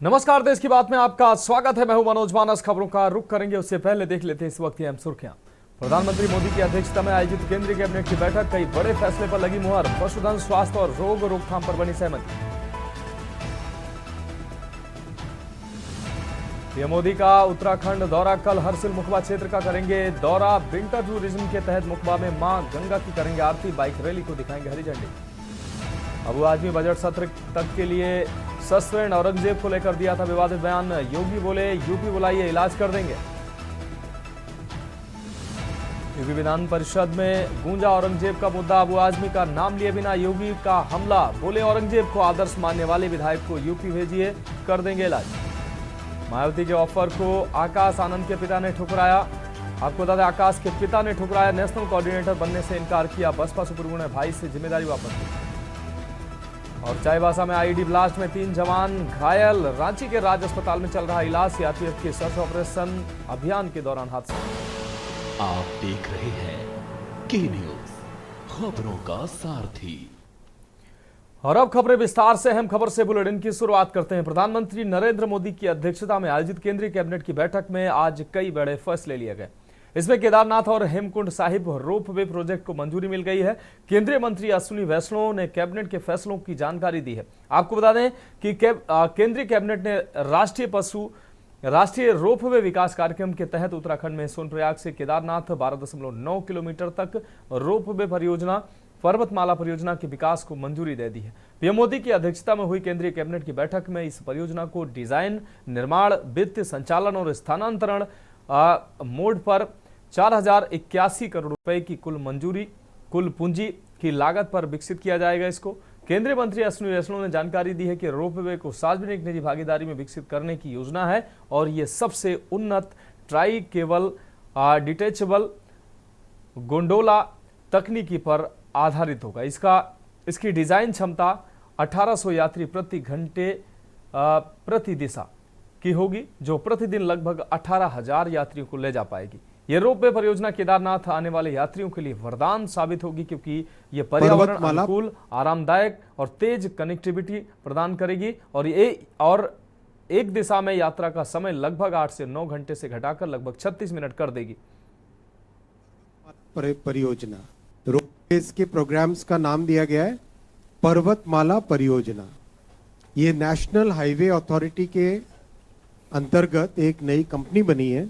नमस्कार, देश की बात में आपका स्वागत है। मैं हूं मनोज मानस। खबरों का रुख करेंगे उससे पहले देख लेते हैं इस वक्त की अहम सुर्खियां। प्रधानमंत्री मोदी की अध्यक्षता में आयोजित केंद्रीय कैबिनेट की बैठक, कई बड़े फैसले पर लगी मुहर। पशुधन, स्वास्थ्य और रोग रोकथाम पर बनी सहमति। पीएम मोदी का उत्तराखंड दौरा, कल हरसिल मुखबा क्षेत्र का करेंगे दौरा। विंटर टूरिज्म के तहत मुखबा में मां गंगा की करेंगे आरती, बाइक रैली को दिखाएंगे हरी झंडी। अबू आजमी बजट सत्र तक के लिए सस्पेंड, औरंगजेब को लेकर दिया था विवादित बयान। योगी बोले यूपी बुलाइए, इलाज कर देंगे। यूपी विधान परिषद में गूंजा औरंगजेब का मुद्दा, अबू आजमी का नाम लिए बिना योगी का हमला। बोले औरंगजेब को आदर्श मानने वाले विधायक को यूपी भेजिए, कर देंगे इलाज। मायावती के ऑफर को आकाश आनंद के पिता ने ठुकराया। आपको बता दें, आकाश के पिता ने ठुकराया, नेशनल कोऑर्डिनेटर बनने से इनकार किया। बसपा सुप्रीमो ने भाई से जिम्मेदारी वापस ली। और चाईबासा में आईईडी ब्लास्ट में 3 जवान घायल, रांची के राज अस्पताल में चल रहा इलाज। सीआरपीएफ के सर्च ऑपरेशन अभियान के दौरान हादसा। आप देख रहे हैं के न्यूज, खबरों का सारथी। और अब खबरें विस्तार से। अहम खबर से बुलेटिन की शुरुआत करते हैं। प्रधानमंत्री नरेंद्र मोदी की अध्यक्षता में आयोजित केंद्रीय कैबिनेट की बैठक में आज कई बड़े फैसले लिए गए। इसमें केदारनाथ और हेमकुंड साहिब रोपवे प्रोजेक्ट को मंजूरी मिल गई है। केंद्रीय मंत्री अश्विनी वैष्णव ने कैबिनेट के फैसलों की जानकारी दी है। आपको बता दें कि केंद्रीय कैबिनेट ने राष्ट्रीय रोपवे विकास कार्यक्रम के तहत उत्तराखंड में सोनप्रयाग से केदारनाथ 12.9 किलोमीटर तक रोपवे परियोजना, पर्वतमाला परियोजना के विकास को मंजूरी दे दी है। पीएम मोदी की अध्यक्षता में हुई केंद्रीय कैबिनेट की बैठक में इस परियोजना को डिजाइन, निर्माण, वित्त, संचालन और स्थानांतरण मोड पर 4081 करोड़ रुपए की कुल पूंजी की लागत पर विकसित किया जाएगा। इसको केंद्रीय मंत्री अश्विनी वैष्णव ने जानकारी दी है कि रोपवे को सार्वजनिक निजी भागीदारी में विकसित करने की योजना है और यह सबसे उन्नत ट्राई केबल डिटेचेबल गोंडोला तकनीकी पर आधारित होगा। इसकी डिजाइन क्षमता 1800 यात्री प्रति घंटे प्रति दिशा की होगी, जो प्रतिदिन लगभग 18,000 यात्रियों को ले जा पाएगी। यह रोपवे परियोजना केदारनाथ आने वाले यात्रियों के लिए वरदान साबित होगी, क्योंकि यह पर्यावरण अनुकूल, आरामदायक और तेज कनेक्टिविटी प्रदान करेगी और एक दिशा में यात्रा का समय लगभग 8 से 9 घंटे से घटाकर लगभग 36 मिनट कर देगी। परियोजना रोपवेज के प्रोग्राम्स का नाम दिया गया है पर्वतमाला परियोजना। ये नेशनल हाईवे अथॉरिटी के अंतर्गत एक नई कंपनी बनी है,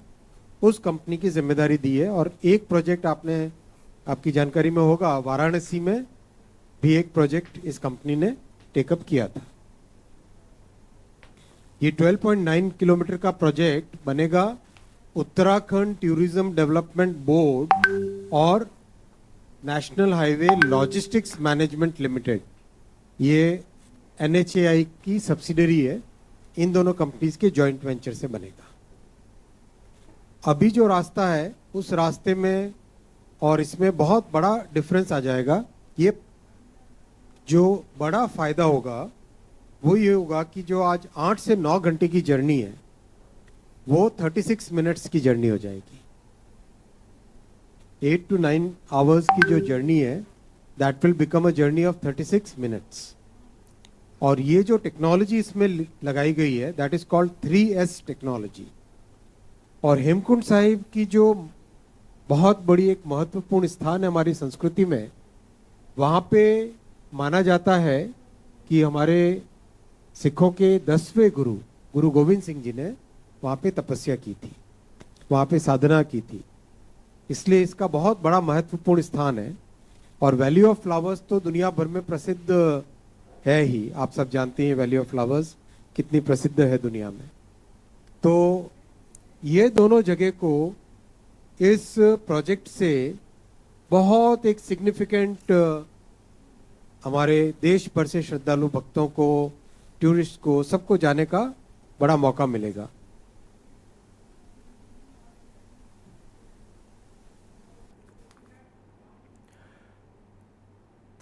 उस कंपनी की जिम्मेदारी दी है। और एक प्रोजेक्ट आपकी जानकारी में होगा, वाराणसी में भी एक प्रोजेक्ट इस कंपनी ने टेकअप किया था। ये 12.9 किलोमीटर का प्रोजेक्ट बनेगा उत्तराखंड टूरिज्म डेवलपमेंट बोर्ड और national highway logistics management limited, ये NHAI की सब्सिडरी है। इन दोनों कंपनीज के जॉइंट वेंचर से बनेगा। अभी जो रास्ता है उस रास्ते में और इसमें बहुत बड़ा डिफरेंस आ जाएगा। ये जो बड़ा फायदा होगा वो ये होगा कि जो आज 8 से 9 घंटे की जर्नी है वो 36 मिनट्स की जर्नी हो जाएगी। 8 to 9 आवर्स की जो जर्नी है that will become a journey of 36 minutes. और ये जो टेक्नोलॉजी इसमें लगाई गई है that is called 3S technology. और हेमकुंड साहिब की जो बहुत बड़ी एक महत्वपूर्ण स्थान है हमारी संस्कृति में, वहाँ पे माना जाता है कि हमारे सिखों के 10वें गुरु गोविंद सिंह जी ने वहाँ पे तपस्या की थी, वहाँ पे साधना की थी। इसलिए इसका बहुत बड़ा महत्वपूर्ण स्थान है। और वैली ऑफ फ्लावर्स तो दुनिया भर में प्रसिद्ध है ही, आप सब जानते हैं वैली ऑफ फ्लावर्स कितनी प्रसिद्ध है दुनिया में। तो ये दोनों जगह को इस प्रोजेक्ट से बहुत एक सिग्निफिकेंट हमारे देश भर से श्रद्धालु भक्तों को, टूरिस्ट को, सबको जाने का बड़ा मौका मिलेगा।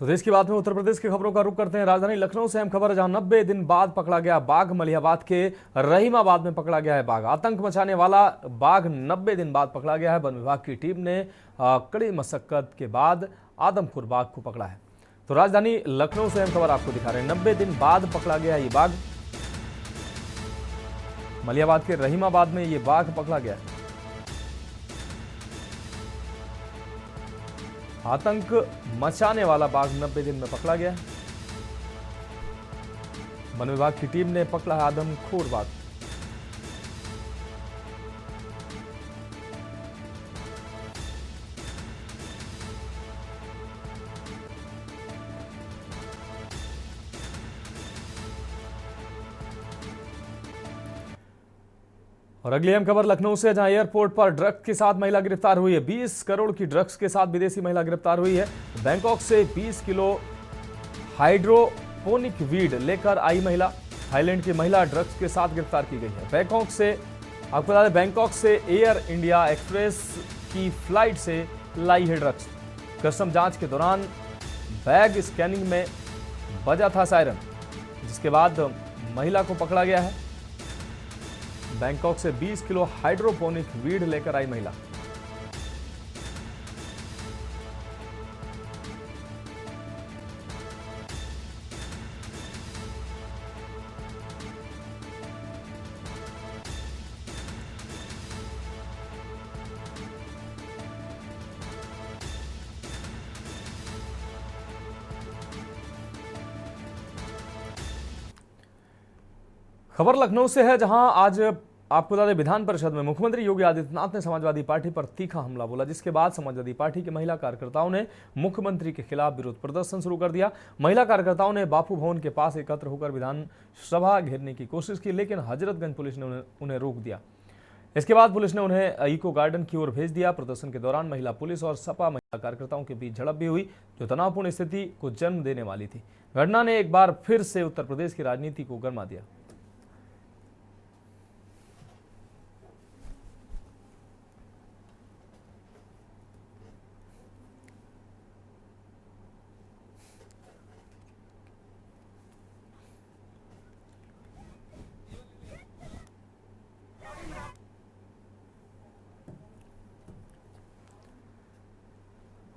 तो देश की बात में उत्तर प्रदेश की खबरों का रुख करते हैं। राजधानी लखनऊ से अहम खबर, जहां 90 दिन बाद पकड़ा गया बाघ। मलिहाबाद के रहीमाबाद में पकड़ा गया है बाघ। आतंक मचाने वाला बाघ 90 दिन बाद पकड़ा गया है। वन विभाग की टीम ने कड़ी मशक्कत के बाद आदमखोर बाघ को पकड़ा है। तो राजधानी लखनऊ से अहम खबर आपको दिखा रहे हैं, 90 दिन बाद पकड़ा गया ये बाघ। मलियाबाद के रहीमाबाद में ये बाघ पकड़ा गया है। आतंक मचाने वाला बाघ 90 दिन में पकड़ा गया है। वन विभाग की टीम ने पकड़ा है आदमखोर बाघ। और अगली अहम खबर लखनऊ से, जहां एयरपोर्ट पर ड्रग्स के साथ महिला गिरफ्तार हुई है। 20 करोड़ की ड्रग्स के साथ विदेशी महिला गिरफ्तार हुई है। बैंकॉक से 20 किलो हाइड्रोपोनिक वीड लेकर आई महिला। थाईलैंड की महिला ड्रग्स के साथ गिरफ्तार की गई है। आपको बता दें, बैंकॉक से एयर इंडिया एक्सप्रेस की फ्लाइट से लाई है ड्रग्स। कस्टम जांच के दौरान बैग स्कैनिंग में बजा था सायरन, जिसके बाद महिला को पकड़ा गया है। बैंकॉक से 20 किलो हाइड्रोपोनिक वीड लेकर आई महिला। खबर लखनऊ से है, जहां आज आपको बता दें, विधान परिषद में मुख्यमंत्री योगी आदित्यनाथ ने समाजवादी पार्टी पर तीखा हमला बोला, जिसके बाद समाजवादी पार्टी की महिला कार्यकर्ताओं ने मुख्यमंत्री के खिलाफ विरोध प्रदर्शन शुरू कर दिया। महिला कार्यकर्ताओं ने बापू भवन के पास एकत्र होकर विधानसभा घेरने की कोशिश की, लेकिन हजरतगंज पुलिस ने उन्हें रोक दिया। इसके बाद पुलिस ने उन्हें इको गार्डन की ओर भेज दिया। प्रदर्शन के दौरान महिला पुलिस और सपा महिला कार्यकर्ताओं के बीच झड़प भी हुई, जो तनावपूर्ण स्थिति को जन्म देने वाली थी। घटना ने एक बार फिर से उत्तर प्रदेश की राजनीति को गरमा दिया।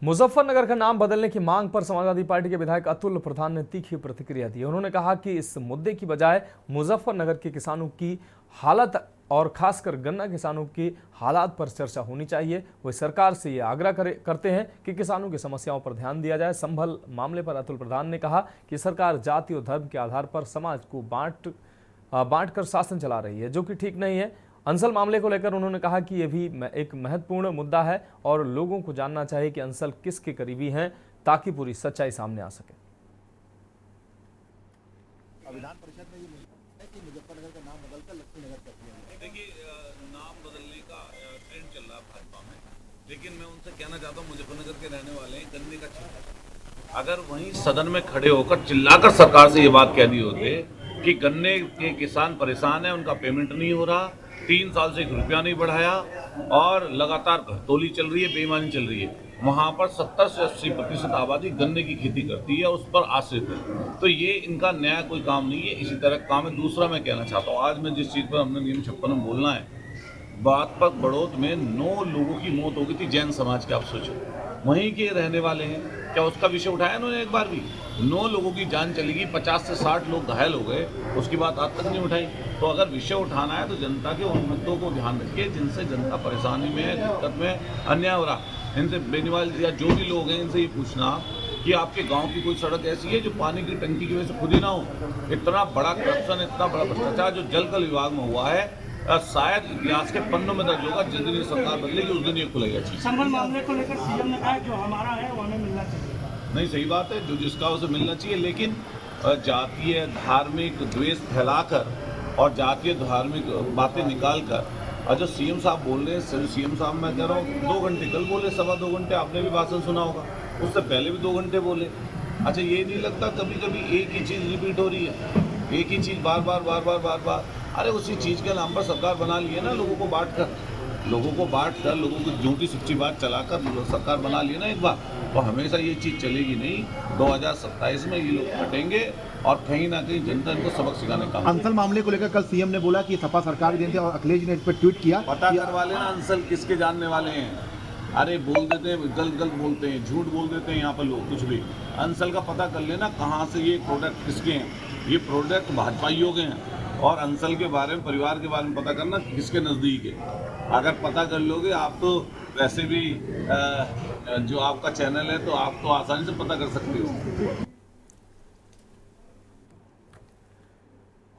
मुजफ्फरनगर का नाम बदलने की मांग पर समाजवादी पार्टी के विधायक अतुल प्रधान ने तीखी प्रतिक्रिया दी। उन्होंने कहा कि इस मुद्दे की बजाय मुजफ्फरनगर के किसानों की हालत और खासकर गन्ना किसानों की हालात पर चर्चा होनी चाहिए। वे सरकार से ये आग्रह करते हैं कि किसानों की समस्याओं पर ध्यान दिया जाए। संभल मामले पर अतुल प्रधान ने कहा कि सरकार जाति और धर्म के आधार पर समाज को बांट कर शासन चला रही है, जो कि ठीक नहीं है। अंसल मामले को लेकर उन्होंने कहा कि यह भी एक महत्वपूर्ण मुद्दा है और लोगों को जानना चाहिए कि अंसल किसके करीबी हैं, ताकि पूरी सच्चाई सामने आ सके। विधान परिषद में ये है कि मुजफ्फरनगर का नाम बदलकर लक्ष्मीनगर कर दिया गया। देखिए, नाम बदलने का ट्रेंड चल रहा है भाजपा में, लेकिन मैं उनसे कहना चाहता हूँ, मुजफ्फरनगर के रहने वाले हैं, गन्ने का क्षेत्र। अगर वहीं सदन में खड़े होकर चिल्लाकर सरकार से ये बात कह दी होते कि गन्ने के किसान परेशान है, उनका पेमेंट नहीं हो रहा, 3 साल से 1 रुपया नहीं बढ़ाया और लगातार घटतोली चल रही है, बेईमानी चल रही है। वहाँ पर 70 से 80% आबादी गन्ने की खेती करती है, उस पर आश्रित है। तो ये इनका नया कोई काम नहीं है, इसी तरह काम है। दूसरा मैं कहना चाहता हूँ, आज मैं जिस चीज़ पर हमने नियम 56 में बोलना है, बागपत बड़ौत में 9 लोगों की मौत हो गई थी जैन समाज के। आप सोचो, वहीं के रहने वाले हैं, क्या उसका विषय उठाया उन्होंने एक बार भी? 9 लोगों की जान चली गई, 50 से 60 लोग घायल हो गए, उसकी बात आज तक नहीं उठाई। तो अगर विषय उठाना है तो जनता के उन मुद्दों को ध्यान रखिए जिनसे जनता परेशानी में है, दिक्कत में, अन्याय हो रहा। इनसे बेनीवाल या जो भी लोग हैं, इनसे ये पूछना कि आपके गांव की कोई सड़क ऐसी है जो पानी की टंकी की वजह से खुद ही ना हो। इतना बड़ा करप्शन, इतना बड़ा भ्रष्टाचार जो जल कल विभाग में हुआ है, शायद इतिहास के पन्नों में दर्ज होगा। जिस दिन ये सरकार बदलेगी उस दिन ये खुलेगा चीज। संभल मामले को लेकर सीएम ने कहा जो हमारा है वो हमें मिलना चाहिए। नहीं, सही बात है, जो जिसका उसे मिलना चाहिए, लेकिन जातीय धार्मिक द्वेष फैलाकर और जातीय धार्मिक बातें निकालकर, और जो सीएम साहब बोल रहे हैं, सीएम साहब मैं कह रहा हूँ 2 घंटे कल बोले, 2.25 घंटे आपने भी भाषण सुना होगा, उससे पहले भी 2 घंटे बोले। अच्छा, ये नहीं लगता कभी कभी एक ही चीज़ रिपीट हो रही है, एक ही चीज़ बार बार। अरे उसी चीज़ के नाम पर सरकार बना ली है ना, लोगों को बांट कर, लोगों को झूठी सच्ची बात चलाकर सरकार बना ली ना एक बार। तो हमेशा ये चीज़ चलेगी नहीं। 2027 में ये लोग हटेंगे और कहीं ना कहीं जनता इनको सबक सिखाने का। अंसल मामले को लेकर कल सीएम ने बोला कि सपा सरकार की देन थी और अखिलेश जी ने इस पर ट्वीट किया। पता करवा लेना अंसल किसके जानने वाले हैं। अरे बोल देते हैं, गलत बोलते हैं, झूठ बोल देते हैं यहाँ पर लोग, कुछ भी। अंसल का पता कर लेना कहाँ से ये प्रोडक्ट किसके हैं। ये प्रोडक्ट भाजपाइयों के हैं और अंसल के बारे में, परिवार के बारे में पता करना किसके नज़दीक है। अगर पता कर लोगे आप तो वैसे भी जो आपका चैनल है तो आप तो आसानी से पता कर सकते हो।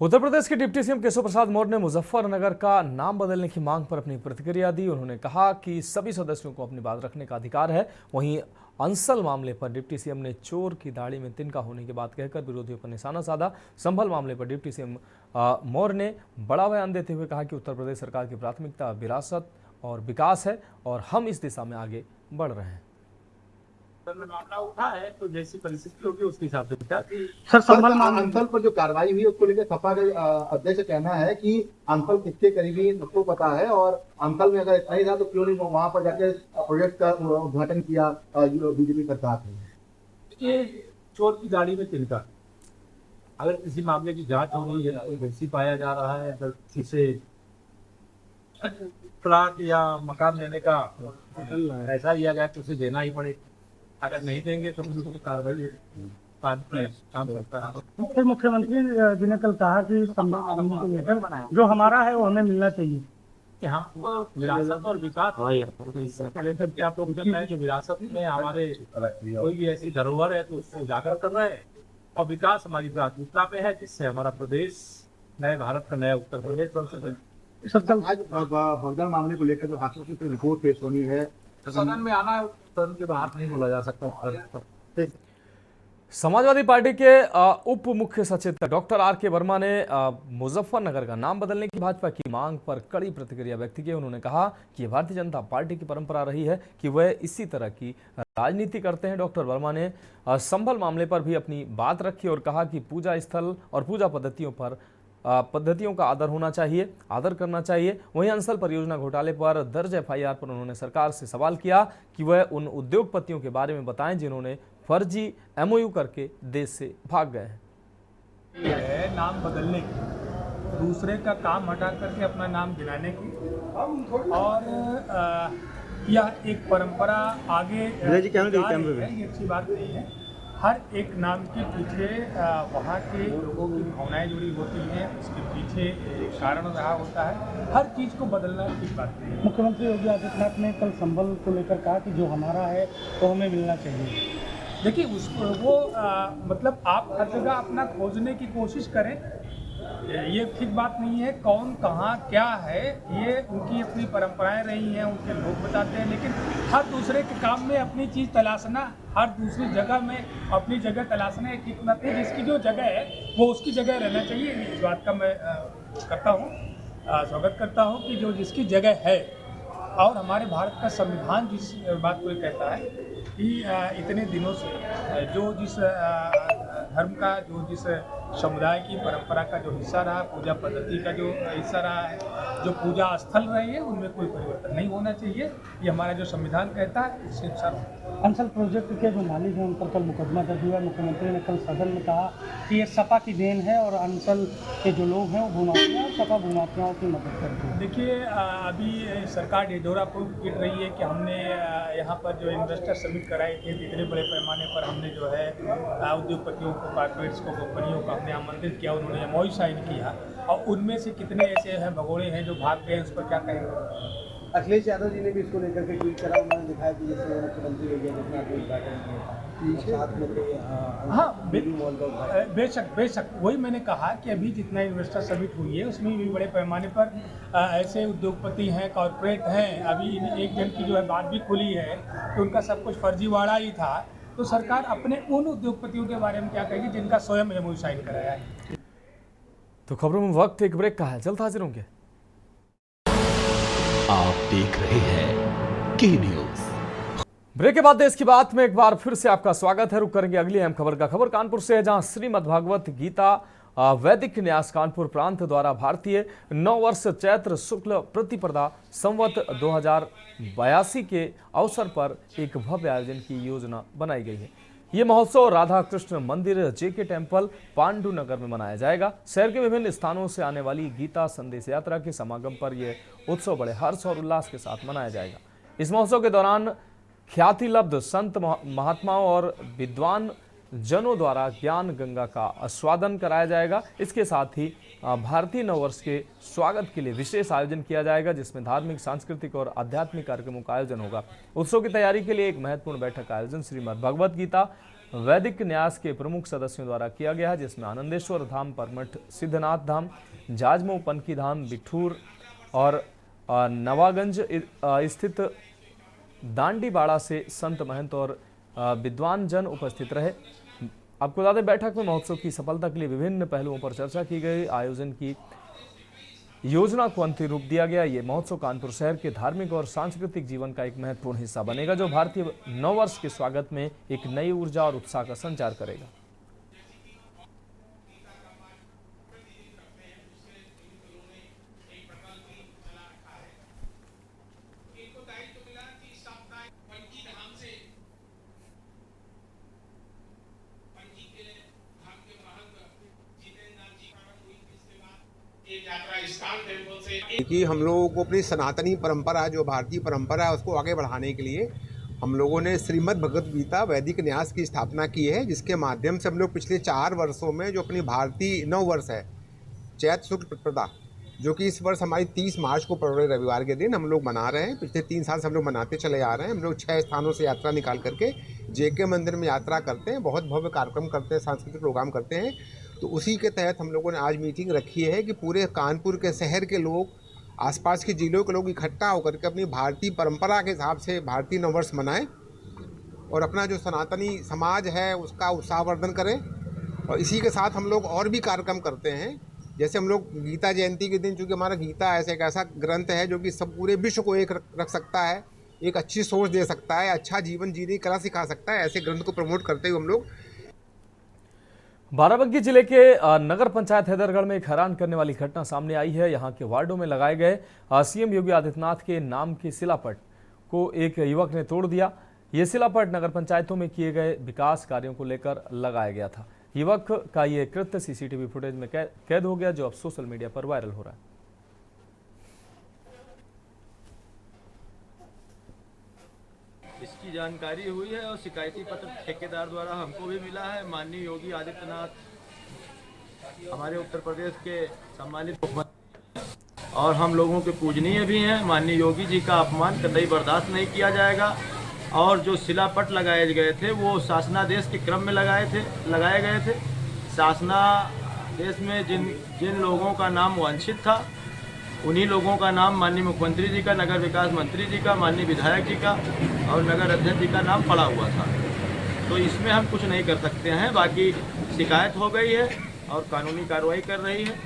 उत्तर प्रदेश के डिप्टी सीएम केशव प्रसाद मौर्य ने मुजफ्फरनगर का नाम बदलने की मांग पर अपनी प्रतिक्रिया दी। उन्होंने कहा कि सभी सदस्यों को अपनी बात रखने का अधिकार है। वहीं अंसल मामले पर डिप्टी सीएम ने चोर की दाढ़ी में तिनका होने की बात कहकर विरोधियों पर निशाना साधा। संभल मामले पर डिप्टी सीएम मौर्य ने बड़ा बयान देते हुए कहा कि उत्तर प्रदेश सरकार की प्राथमिकता विरासत और विकास है और हम इस दिशा में आगे बढ़ रहे हैं। मामला उठा है तो जैसी परिस्थिति होगी उसके हिसाब से सर संभल अंसल पर जो कार्रवाई हुई उसको लेकर सपा के अध्यक्ष कहना है कि अंसल किसके करीबी सबको पता है और अंसल में अगर इतना ही था तो क्यों नहीं वहां पर जाके प्रोजेक्ट का उद्घाटन किया बीजेपी सरकार ने। ये चोर की दाढ़ी में तिनका, अगर किसी मामले की जांच हो रही है, कोई दोषी पाया जा रहा है, अगर किसी से प्लाट या मकान देने का ऐसा लिया गया तो उसे देना ही पड़े, अगर नहीं देंगे तो कार्रवाई काम करता है। फिर मुख्यमंत्री जी ने कल कहा कि संभल को लेकर जो हमारा है वो हमें मिलना चाहिए कि हम विरासत और विकास आप लोग कहते हैं कि विरासत में हमारे कोई भी ऐसी धरोहर है तो उसको उजागर कर रहे हैं और विकास हमारी प्राथमिकता पे है, जिससे हमारा प्रदेश नए भारत का नया उत्तर प्रदेश बन सके। आज भगदड़ मामले को लेकर जो हाथों की रिपोर्ट पेश होनी है, सदन में आना है, सदन के बाहर नहीं बोला जा सकता। समाजवादी पार्टी के उप मुख्य सचेतक डॉक्टर आर.के. वर्मा ने मुजफ्फरनगर का नाम बदलने की भाजपा की मांग पर कड़ी प्रतिक्रिया व्यक्त की। उन्होंने कहा कि यह भारतीय जनता पार्टी की परंपरा रही है कि वह इसी तरह की राजनीति करते हैं। डॉक्टर वर्मा ने संभल मामले पर भी अपनी बात रखी और कहा कि पूजा स्थल और पूजा पद्धतियों का आदर करना चाहिए। वहीं अंसल परियोजना घोटाले पर दर्ज एफआईआर पर उन्होंने सरकार से सवाल किया कि वह उन उद्योगपतियों के बारे में बताएं जिन्होंने फर्जी एमओयू करके देश से भाग गए हैं। यह नाम बदलने की, दूसरे का काम हटा करके अपना नाम गिनाने की और यह एक परंपरा आगे है, ये अच्छी बात नहीं है। हर एक नाम के पीछे वहाँ के लोगों की भावनाएं जुड़ी होती हैं, उसके पीछे कारण रहा होता है। हर चीज़ को बदलना ठीक बात नहीं है। मुख्यमंत्री योगी आदित्यनाथ ने कल संभल को लेकर कहा कि जो हमारा है वो हमें मिलना चाहिए। देखिए मतलब आप हर जगह अपना खोजने की कोशिश करें, ये ठीक बात नहीं है। कौन कहाँ क्या है ये उनकी अपनी परंपराएं रही हैं, उनके लोग बताते हैं, लेकिन हर दूसरे के काम में अपनी चीज़ तलाशना, हर दूसरी जगह में अपनी जगह तलाशना एक हिकमत है। जिसकी जो जगह है वो उसकी जगह रहना चाहिए। इस बात का मैं स्वागत करता हूँ कि जो जिसकी जगह है, और हमारे भारत का संविधान जिस बात को कहता है कि इतने दिनों से जो जिस धर्म का, जो जिस समुदाय की परंपरा का जो हिस्सा रहा, पूजा पद्धति का जो हिस्सा रहा है, जो पूजा स्थल रहे हैं, उनमें कोई परिवर्तन नहीं होना चाहिए। ये हमारा जो संविधान कहता है इससे अनुसार। अंसल प्रोजेक्ट के जो मालिक हैं उन पर कल मुकदमा दर्ज हुआ। मुख्यमंत्री ने कल सदन में कहा कि ये सपा की देन है और अंसल के जो लोग हैं वो भूमाफिया और सपा भूमाफियाओं की मदद करते हैं। देखिए अभी सरकार ढिढोरा प्रूफ कर रही है कि हमने यहाँ पर जो इन्वेस्टर समिट कराए थे, इतने बड़े पैमाने पर हमने जो है उद्योगपतियों को, कॉर्पोरेट्स को, कंपनियों को हमने आमंत्रित किया, उन्होंने एमओयू साइन किया और उनमें से कितने ऐसे हैं भगोड़े हैं जो भाग गए, उस पर क्या कहेंगे। अखिलेश यादव जी ने भी इसको लेकर के ट्वीट करा, उन्होंने दिखाया कि जैसे मुख्यमंत्री योगी आदित्यनाथ ने उद्घाटन किया, साथ में हाँ बेशक वही मैंने कहा कि अभी जितना इन्वेस्टर समिट हुई है उसमें भी बड़े पैमाने पर ऐसे उद्योगपति हैं, कॉर्पोरेट हैं। अभी एक जन की जो है बात भी खुली है कि उनका सब कुछ फर्जीवाड़ा ही था। तो सरकार अपने उन उद्योगपतियों के बारे में क्या कहेगी जिनका स्वयं एमओयू साइन कराया है। तो खबरों में वक्त एक ब्रेक का है, जल्द हाजिर होंगे। आप देख रहे हैं के न्यूज। ब्रेक के बाद देश की बात में एक बार फिर से आपका स्वागत है। रुक करेंगे अगली अहम खबर का। खबर कानपुर से है, जहां श्रीमद्भागवत गीता वैदिक न्यास कानपुर प्रांत द्वारा भारतीय नववर्ष चैत्र शुक्ल प्रतिपदा संवत 2082 के अवसर पर एक भव्य आयोजन की योजना बनाई गई है। ये महोत्सव राधा कृष्ण मंदिर जेके टेम्पल पांडु नगर में मनाया जाएगा। शहर के विभिन्न स्थानों से आने वाली गीता संदेश यात्रा के समागम पर यह उत्सव बड़े हर्ष और उल्लास के साथ मनाया जाएगा। इस महोत्सव के दौरान ख्याति लब्ध संत महात्माओं और विद्वान जनों द्वारा ज्ञान गंगा का आस्वादन कराया जाएगा। इसके साथ ही भारतीय नववर्ष के स्वागत के लिए विशेष आयोजन किया जाएगा, जिसमें धार्मिक, सांस्कृतिक और आध्यात्मिक कार्यक्रमों का आयोजन होगा। उत्सव की तैयारी के लिए एक महत्वपूर्ण बैठक का आयोजन श्रीमद् भगवद गीता वैदिक न्यास के प्रमुख सदस्यों द्वारा किया गया है, जिसमें आनंदेश्वर धाम, परमठ सिद्धनाथ धाम, जाजमऊ पनकी धाम, बिठूर और नवागंज स्थित दांडीबाड़ा से संत महंत और विद्वान जन उपस्थित रहे। आपको बता दें, बैठक में महोत्सव की सफलता के लिए विभिन्न पहलुओं पर चर्चा की गई। आयोजन की योजना को अंतिम रूप दिया गया। ये महोत्सव कानपुर शहर के धार्मिक और सांस्कृतिक जीवन का एक महत्वपूर्ण हिस्सा बनेगा, जो भारतीय नववर्ष के स्वागत में एक नई ऊर्जा और उत्साह का संचार करेगा। कि हम लोगों को अपनी सनातनी परंपरा, जो भारतीय परंपरा है, उसको आगे बढ़ाने के लिए हम लोगों ने श्रीमद् भगवद गीता वैदिक न्यास की स्थापना की है, जिसके माध्यम से हम लोग पिछले 4 वर्षों में जो अपनी भारतीय नव वर्ष है, चैत्र शुक्ल प्रतिपदा, जो कि इस वर्ष हमारी 30 मार्च को पड़ रहे रविवार के दिन हम लोग मना रहे हैं। पिछले 3 साल से हम लोग मनाते चले आ रहे हैं। हम लोग 6 स्थानों से यात्रा निकाल करके JK मंदिर में यात्रा करते हैं, बहुत भव्य कार्यक्रम करते हैं, सांस्कृतिक प्रोग्राम करते हैं। तो उसी के तहत हम लोगों ने आज मीटिंग रखी है कि पूरे कानपुर के शहर के लोग, आसपास के जिलों के लोग इकट्ठा होकर के अपनी भारतीय परंपरा के हिसाब से भारतीय नववर्ष मनाएं और अपना जो सनातनी समाज है उसका उत्साहवर्धन करें। और इसी के साथ हम लोग और भी कार्यक्रम करते हैं, जैसे हम लोग गीता जयंती के दिन, चूँकि हमारा गीता ऐसे एक ऐसा ग्रंथ है जो कि सब पूरे विश्व को एक रख सकता है, एक अच्छी सोच दे सकता है, अच्छा जीवन जीने की कला सिखा सकता है, ऐसे ग्रंथ को प्रमोट करते हुए हम लोग बाराबंकी जिले के नगर पंचायत हैदरगढ़ में एक हैरान करने वाली घटना सामने आई है। यहां के वार्डों में लगाए गए CM योगी आदित्यनाथ के नाम के शिलापट को एक युवक ने तोड़ दिया। ये शिलापट नगर पंचायतों में किए गए विकास कार्यों को लेकर लगाया गया था। युवक का ये कृत्य CCTV फुटेज में कैद हो गया, जो अब सोशल मीडिया पर वायरल हो रहा है। इसकी जानकारी हुई है और शिकायती पत्र ठेकेदार द्वारा हमको भी मिला है। माननीय योगी आदित्यनाथ हमारे उत्तर प्रदेश के सम्मानित मुख्यमंत्री और हम लोगों के पूजनीय भी हैं। माननीय योगी जी का अपमान कतई बर्दाश्त नहीं किया जाएगा। और जो शिलापट लगाए गए थे वो शासनादेश के क्रम में लगाए गए थे। शासनादेश में जिन लोगों का नाम वांछित था, उन्हीं लोगों का नाम माननीय मुख्यमंत्री जी का, नगर विकास मंत्री जी का, माननीय विधायक जी का और नगर अध्यक्ष जी का नाम पड़ा हुआ था। तो इसमें हम कुछ नहीं कर सकते हैं। बाकी शिकायत हो गई है और कानूनी कार्रवाई कर रही है।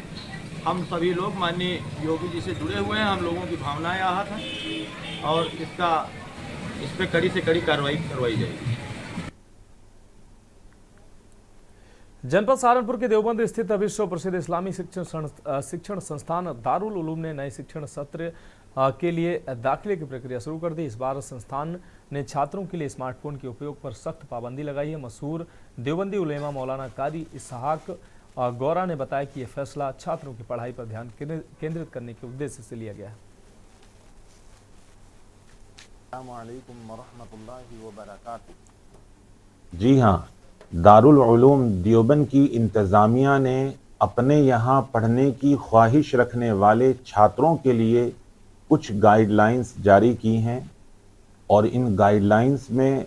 हम सभी लोग माननीय योगी जी से जुड़े हुए हैं। हम लोगों की भावनाएं आहत हैं और इस पर कड़ी से कड़ी कार्रवाई करवाई जाएगी। जनपद सहारनपुर के देवबंद स्थित विश्व प्रसिद्ध इस्लामी शिक्षण संस्थान दारुल उलूम ने नए शिक्षण सत्र के लिए दाखिले की प्रक्रिया शुरू कर दी। इस बार संस्थान ने छात्रों के लिए स्मार्टफोन के उपयोग पर सख्त पाबंदी लगाई है। मशहूर देवबंदी उलेमा मौलाना कारी इसहाक गौरा ने बताया कि यह फैसला छात्रों की पढ़ाई पर ध्यान केंद्रित करने के उद्देश्य से लिया गया है। जी हाँ, दारुल उलूम देवबंद की इंतज़ामिया ने अपने यहाँ पढ़ने की ख्वाहिश रखने वाले छात्रों के लिए कुछ गाइडलाइंस जारी की हैं और इन गाइडलाइंस में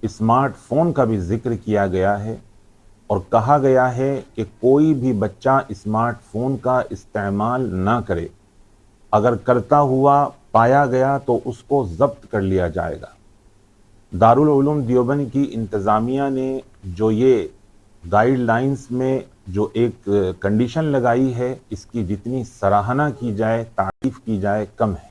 स्मार्टफोन का भी जिक्र किया गया है और कहा गया है कि कोई भी बच्चा स्मार्टफोन का इस्तेमाल ना करे। अगर करता हुआ पाया गया तो उसको जब्त कर लिया जाएगा। दारुल उलूम देवबंद की इंतज़ामिया ने जो ये गाइडलाइंस में जो एक कंडीशन लगाई है, इसकी जितनी सराहना की जाए, तारीफ की जाए, कम है।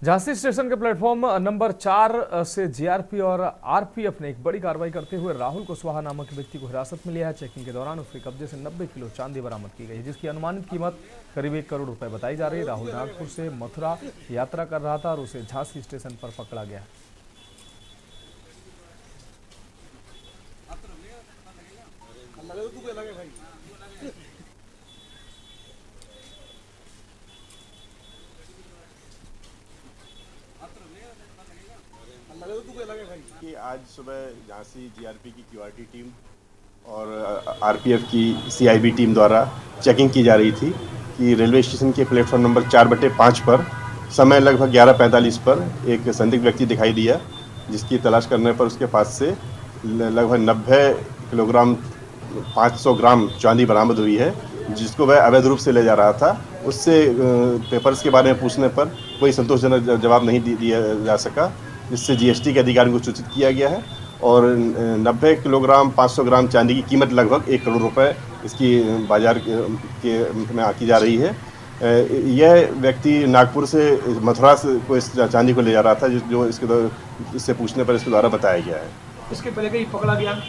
झांसी स्टेशन के प्लेटफॉर्म नंबर 4 से GRP और RPF ने एक बड़ी कार्रवाई करते हुए राहुल कुशवाहा नामक व्यक्ति को हिरासत में लिया है। चेकिंग के दौरान उसके कब्जे से 90 किलो चांदी बरामद की गई है, जिसकी अनुमानित कीमत करीब 1 करोड़ रुपए बताई जा रही है। राहुल नागपुर से मथुरा यात्रा कर रहा था और उसे झांसी स्टेशन पर पकड़ा गया। कि आज आज सुबह झांसी जीआरपी की क्यूआरटी टीम और आरपीएफ की सीआईबी टीम द्वारा चेकिंग की जा रही थी कि रेलवे स्टेशन के प्लेटफॉर्म नंबर 4/5 पर समय लगभग 11:45 पर एक संदिग्ध व्यक्ति दिखाई दिया, जिसकी तलाश करने पर उसके पास से लगभग 90 किलोग्राम 500 ग्राम चांदी बरामद हुई है, जिसको वह अवैध रूप से ले जा रहा था। उससे पेपर्स के बारे में पूछने पर कोई संतोषजनक जवाब नहीं दिया जा सका, जिससे जीएसटी के अधिकारियों को सूचित किया गया है और 90 किलोग्राम 500 ग्राम चांदी की कीमत लगभग 1 करोड़ रुपए इसकी बाजार के में आकी जा रही है। यह व्यक्ति नागपुर से मथुरा से को इस चांदी को ले जा रहा था, जो इससे पूछने पर इसके द्वारा बताया गया है। इसके पहले कहीं पकड़ा गया?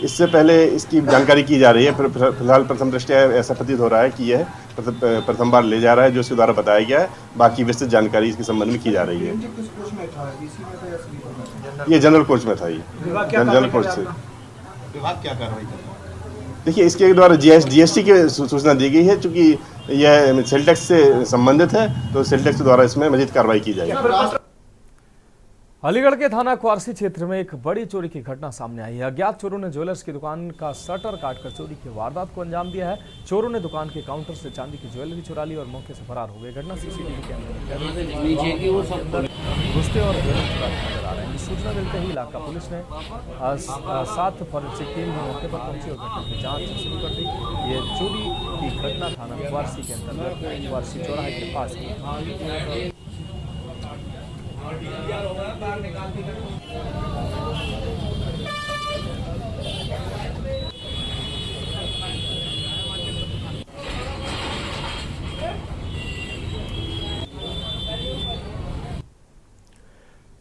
इससे पहले इसकी जानकारी की जा रही है। फिलहाल प्रथम दृष्टया ऐसा प्रतीत हो रहा है कि यह प्रथम बार ले जा रहा है, जो इसके द्वारा बताया गया है। बाकी विस्तृत जानकारी इसके संबंध में की जा रही है। ये जनरल कोच में था। ये जनरल कोच से विभाग क्या कार्रवाई कर रहा है? देखिए, इसके द्वारा जीएसटी की सूचना दी गई है, चूंकि यह सेल टैक्स से संबंधित है, तो सेल टैक्स द्वारा इसमें मजीद कार्रवाई की जाएगी। अलीगढ़ के थाना क्वारसी क्षेत्र में एक बड़ी चोरी की घटना सामने आई है। अज्ञात चोरों ने ज्वेलर्स की दुकान का शटर काटकर चोरी की वारदात को अंजाम दिया है। चोरों ने दुकान के काउंटर से चांदी की ज्वेलरी चुरा ली और मौके से फरार हो गए। घटना सीसीटीवी कैमरे में घुसते और नजर आ रहे हैं। सूचना मिलते ही इलाका पुलिस ने 7 फॉरेंसिक टीम मौके पर पहुंची और घटना की जांच शुरू कर दी। ये चोरी की घटना थाना क्वारसी के अंतर्गत क्वारसी चौराहे के पास की।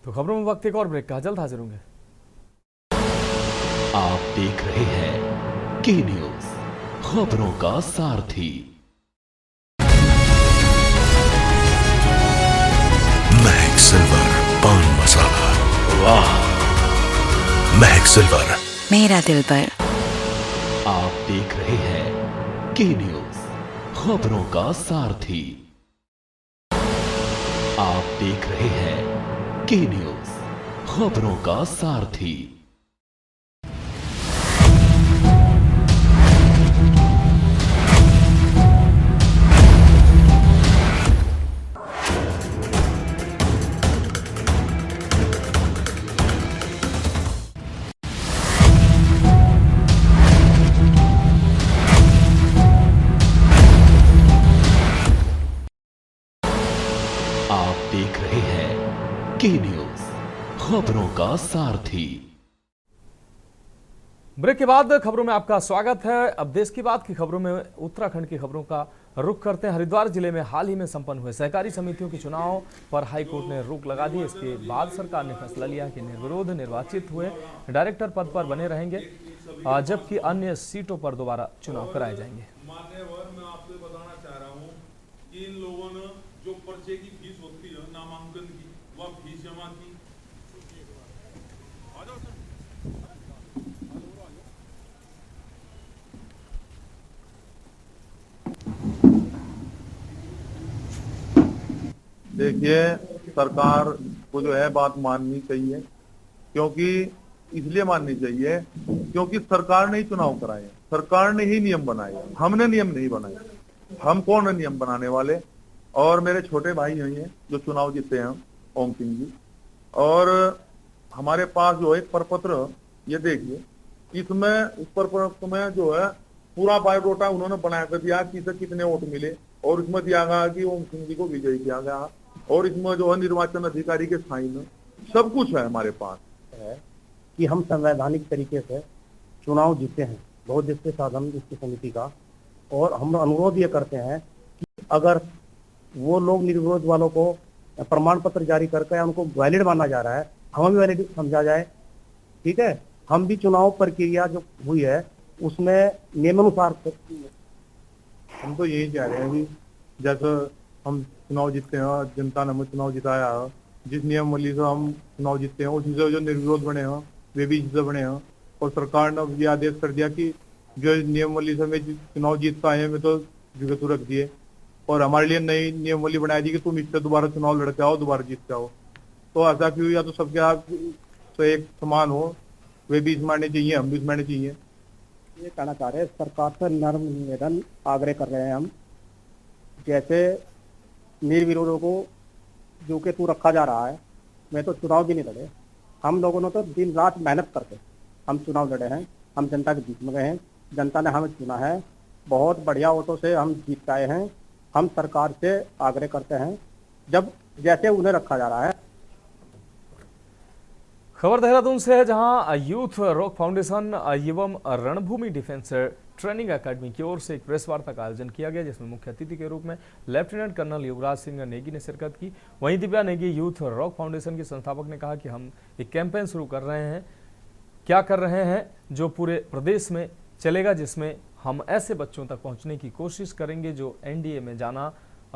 तो खबरों में वक्त एक और ब्रेक का, जल्द हाजिर होंगे। आप देख रहे हैं के न्यूज, खबरों का सारथी। महक सिल्वर पान मसाला, वाह महक सिल्वर, मेरा दिल पर। आप देख रहे हैं के न्यूज, खबरों का सारथी। आप देख रहे हैं के न्यूज, खबरों का सारथी। देख रहे हैं के न्यूज, खबरों का सारथी। ब्रेक के बाद खबरों में आपका स्वागत है। अब देश की बात की खबरों में उत्तराखंड की खबरों का रुख करते हैं। हरिद्वार जिले में हाल ही में संपन्न हुए सहकारी समितियों के चुनाव पर हाईकोर्ट ने रोक लगा दी। इसके बाद सरकार ने फैसला लिया कि निर्विरोध निर्वाचित हुए डायरेक्टर पद पर बने रहेंगे, जबकि अन्य सीटों पर दोबारा चुनाव कराए जाएंगे। मान्यवर, मैं आपसे बताना चाह रहा हूं कि इन लोगों ने जो पर्चे की फीस होती है नामांकन की, वह फीस जमा की। देखिए, सरकार को जो है बात माननी चाहिए, क्योंकि इसलिए माननी चाहिए क्योंकि सरकार ने ही चुनाव कराए, सरकार ने ही नियम बनाए, हमने नियम नहीं बनाए। हम कौन है नियम बनाने वाले? और मेरे छोटे भाई हैं जो चुनाव जीते हैं, ओम सिंह जी, और हमारे पास जो एक प्रपत्र, ये देखिए, इसमें उस प्रपत्र में जो है पूरा बायोडाटा उन्होंने बना कर दिया कि इसे कितने वोट मिले, और इसमें दिया गया कि ओम सिंह जी को विजयी किया गया, और इसमें जो है निर्वाचन अधिकारी के साइन, सब कुछ है हमारे पास। है कि हम संवैधानिक तरीके से चुनाव जीते हैं, बहुउद्देशीय साधन इसकी समिति का, और हम अनुरोध ये करते हैं कि अगर वो लोग निर्विरोध वालों को प्रमाण पत्र जारी करके उनको वैलिड माना जा रहा है, हमें भी वैलिड समझा जाए। ठीक है, हम भी चुनाव प्रक्रिया जो हुई है उसमें नियमानुसार। हम तो यही चाह रहे हैं कि जैसे हम चुनाव जीतते हैं, जनता ने हमें चुनाव जिताया है, जिस नियमावली से हम चुनाव जीतते हैं उसी से जो निर्विरोध बने हैं वे भी इससे बने हैं, और सरकार ने ये आदेश कर दिया कि जो नियमावली से मैं चुनाव जीतता है मैं तो विगत रख दिए, और हमारे लिए नई नियमावली बनाई दी कि तुम इससे दोबारा चुनाव लड़के आओ, दोबारा जीत जाओ। तो ऐसा क्यों? या तो सबके आप तो एक समान हो, वे भी स्मारने चाहिए, हम भी स्मारने चाहिए। ये कहना चाह रहे हैं, सरकार से नर्म निवेदन आग्रह कर रहे हैं हम, जैसे निर्विरोधों को जो के तू रखा जा रहा है, मैं तो चुनाव भी नहीं लड़े, हम लोगों ने तो दिन रात मेहनत करके हम चुनाव लड़े हैं, हम जनता के बीच में गए हैं, जनता ने हमें चुना है, बहुत बढ़िया वोटों से हम जीत आए हैं। हम सरकार से आग्रह करते हैं जब जैसे उन्हें रखा जा रहा है। खबर देहरादून से है, जहां यूथ रॉक फाउंडेशन एवं रणभूमि डिफेंस ट्रेनिंग एकेडमी की ओर से एक प्रेस वार्ता का आयोजन किया गया, जिसमें मुख्य अतिथि के रूप में लेफ्टिनेंट कर्नल युवराज सिंह नेगी ने शिरकत की। वहीं Divya Negi, youth rock foundation की संस्थापक, ने कहा कि हम एक कैंपेन शुरू कर रहे हैं, क्या कर रहे हैं, जो पूरे प्रदेश में चलेगा, जिसमें हम ऐसे बच्चों तक पहुंचने की कोशिश करेंगे जो एनडीए में जाना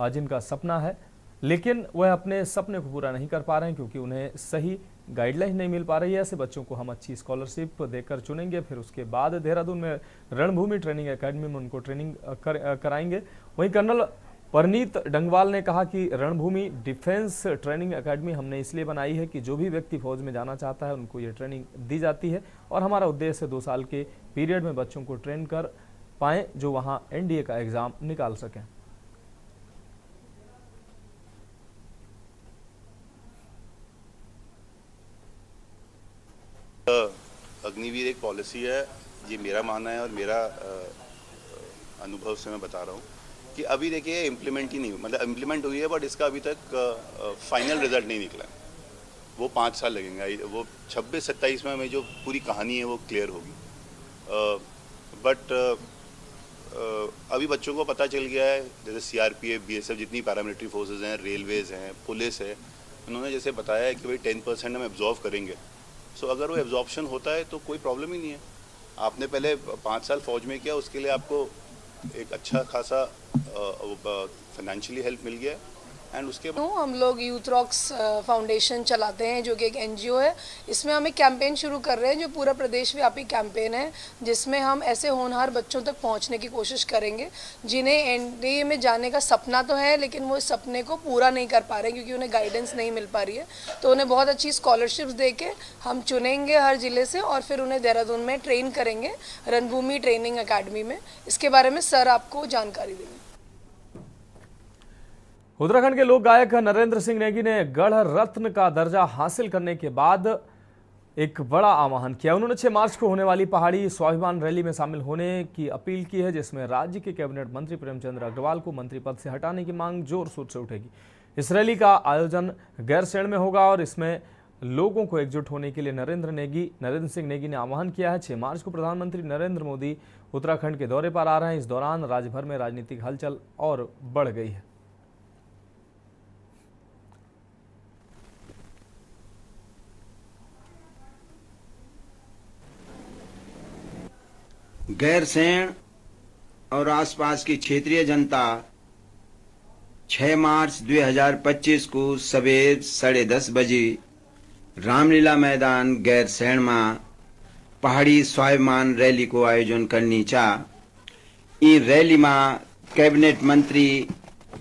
जिनका सपना है, लेकिन वह अपने सपने को पूरा नहीं कर पा रहे हैं क्योंकि उन्हें सही गाइडलाइन नहीं मिल पा रही है। ऐसे बच्चों को हम अच्छी स्कॉलरशिप देकर चुनेंगे, फिर उसके बाद देहरादून में रणभूमि ट्रेनिंग एकेडमी में उनको ट्रेनिंग कराएंगे। वहीं कर्नल परनीत डंगवाल ने कहा कि रणभूमि डिफेंस ट्रेनिंग एकेडमी हमने इसलिए बनाई है कि जो भी व्यक्ति फौज में जाना चाहता है उनको ये ट्रेनिंग दी जाती है, और हमारा उद्देश्य 2 साल के पीरियड में बच्चों को ट्रेन कर पाएँ जो वहाँ एनडीए का एग्ज़ाम निकाल सकें। अग्निवीर एक पॉलिसी है, ये मेरा मानना है और मेरा अनुभव से मैं बता रहा हूँ कि अभी देखिए इम्प्लीमेंट ही नहीं हुई, मतलब इम्प्लीमेंट हुई है बट इसका अभी तक फाइनल रिजल्ट नहीं निकला है। वो 5 साल लगेंगे, वो 26-27 में जो पूरी कहानी है वो क्लियर होगी। बट अभी बच्चों को पता चल गया है, जैसे सीआरपीएफ, बीएसएफ, जितनी पैरामिलिट्री फोर्सेज हैं, रेलवेज हैं, पुलिस है, उन्होंने जैसे बताया है कि भाई 10% हम एब्जॉर्व करेंगे। सो अगर वो एब्जॉर्प्शन होता है तो कोई प्रॉब्लम ही नहीं है। आपने पहले 5 साल फौज में किया, उसके लिए आपको एक अच्छा खासा फाइनेंशियली हेल्प मिल गया, एंड उसके बाद हम लोग यूथ रॉक्स फाउंडेशन चलाते हैं, जो कि एक एनजीओ है। इसमें हम एक कैंपेन शुरू कर रहे हैं जो पूरा प्रदेश व्यापी कैंपेन है, जिसमें हम ऐसे होनहार बच्चों तक पहुंचने की कोशिश करेंगे जिन्हें एनडीए में जाने का सपना तो है, लेकिन वो इस सपने को पूरा नहीं कर पा रहे क्योंकि उन्हें गाइडेंस नहीं मिल पा रही है। तो उन्हें बहुत अच्छी स्कॉलरशिप्स दे के हम चुनेंगे हर जिले से, और फिर उन्हें देहरादून में ट्रेन करेंगे रणभूमि ट्रेनिंग अकेडमी में। इसके बारे में सर आपको जानकारी देंगे। उत्तराखंड के लोक गायक नरेंद्र सिंह नेगी ने गढ़ रत्न का दर्जा हासिल करने के बाद एक बड़ा आह्वान किया। उन्होंने 6 मार्च को होने वाली पहाड़ी स्वाभिमान रैली में शामिल होने की अपील की है, जिसमें राज्य के कैबिनेट मंत्री प्रेमचंद अग्रवाल को मंत्री पद से हटाने की मांग जोर शोर से उठेगी। इस रैली का आयोजन गैरसैंण में होगा और इसमें लोगों को एकजुट होने के लिए नरेंद्र सिंह नेगी ने आह्वान किया है। 6 मार्च को प्रधानमंत्री नरेंद्र मोदी उत्तराखंड के दौरे पर आ रहे हैं। इस दौरान राज्य भर में राजनीतिक हलचल और बढ़ गई है। गैरसैंण और आसपास की क्षेत्रीय जनता 6 मार्च 2025 को सवेर 10:30 बजे रामलीला मैदान गैरसैंण में पहाड़ी स्वाभिमान रैली को आयोजन करनी चाह। इस रैली में कैबिनेट मंत्री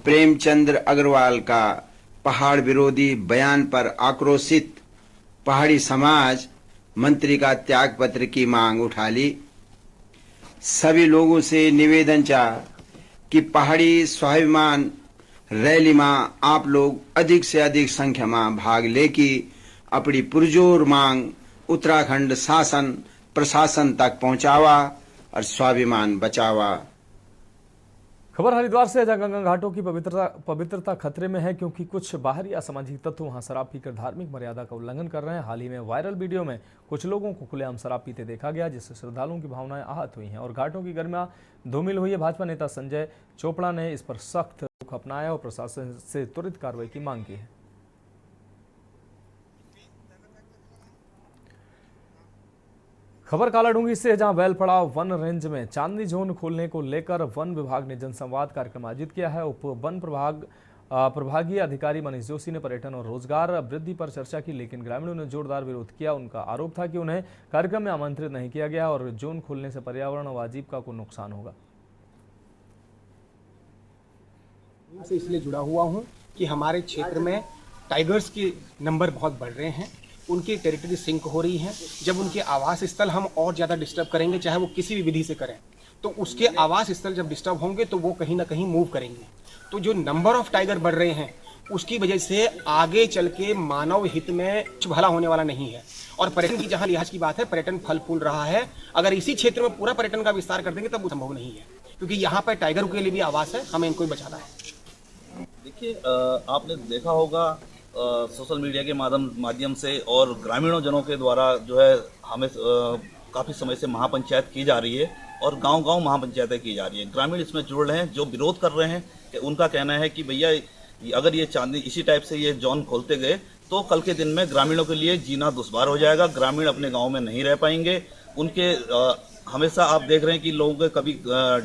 प्रेमचंद अग्रवाल का पहाड़ विरोधी बयान पर आक्रोशित पहाड़ी समाज मंत्री का त्यागपत्र की मांग उठा ली। सभी लोगों से निवेदन चाह कि पहाड़ी स्वाभिमान रैली में आप लोग अधिक से अधिक संख्या में भाग लेके अपनी पुरजोर मांग उत्तराखंड शासन प्रशासन तक पहुंचावा और स्वाभिमान बचावा। खबर हरिद्वार से, जहां गंगा घाटों की पवित्रता खतरे में है क्योंकि कुछ बाहरी असामाजिक तत्व वहां शराब पीकर धार्मिक मर्यादा का उल्लंघन कर रहे हैं। हाल ही में वायरल वीडियो में कुछ लोगों को खुलेआम शराब पीते देखा गया, जिससे श्रद्धालुओं की भावनाएं आहत हुई हैं और घाटों की गरिमा धूमिल हुई है। भाजपा नेता संजय चोपड़ा ने इस पर सख्त रुख अपनाया और प्रशासन से त्वरित कार्रवाई की मांग की है। खबर कालाडूंगी से, जहां बेलपड़ाव वन रेंज में चांदनी जोन खोलने को लेकर वन विभाग ने जनसंवाद कार्यक्रम आयोजित किया है। उप वन प्रभागीय अधिकारी मनीष जोशी ने पर्यटन और रोजगार वृद्धि पर चर्चा की, लेकिन ग्रामीणों ने जोरदार विरोध किया। उनका आरोप था कि उन्हें कार्यक्रम में आमंत्रित नहीं किया गया और जोन खोलने से पर्यावरण और आजीविका को नुकसान होगा। से इसलिए जुड़ा हुआ हूं कि हमारे क्षेत्र में टाइगर्स के नंबर बहुत बढ़ रहे हैं उनकी टेरिटरी सिंक हो रही है। जब उनके आवास स्थल हम और ज़्यादा डिस्टर्ब करेंगे, चाहे वो किसी भी विधि से करें, तो उसके आवास स्थल जब डिस्टर्ब होंगे तो वो कहीं ना कहीं मूव करेंगे। तो जो नंबर ऑफ टाइगर बढ़ रहे हैं उसकी वजह से आगे चल के मानव हित में कुछ भला होने वाला नहीं है। और पर्यटन की जहाँ लिहाज की बात है, पर्यटन फल फूल रहा है। अगर इसी क्षेत्र में पूरा पर्यटन का विस्तार कर देंगे तब वो संभव नहीं है, क्योंकि यहाँ पर टाइगर के लिए भी आवास है, हमें इनको ही बचाना है। देखिए, आपने देखा होगा सोशल मीडिया के माध्यम से और ग्रामीणों जनों के द्वारा जो है हमें काफ़ी समय से महापंचायत की जा रही है और गांव-गांव महापंचायतें की जा रही हैं। ग्रामीण इसमें जुड़ रहे हैं। जो विरोध कर रहे हैं कि उनका कहना है कि भैया अगर ये चांदनी इसी टाइप से ये जोन खोलते गए तो कल के दिन में ग्रामीणों के लिए जीना दुश्वार हो जाएगा। ग्रामीण अपने गाँव में नहीं रह पाएंगे। उनके हमेशा आप देख रहे हैं कि लोग कभी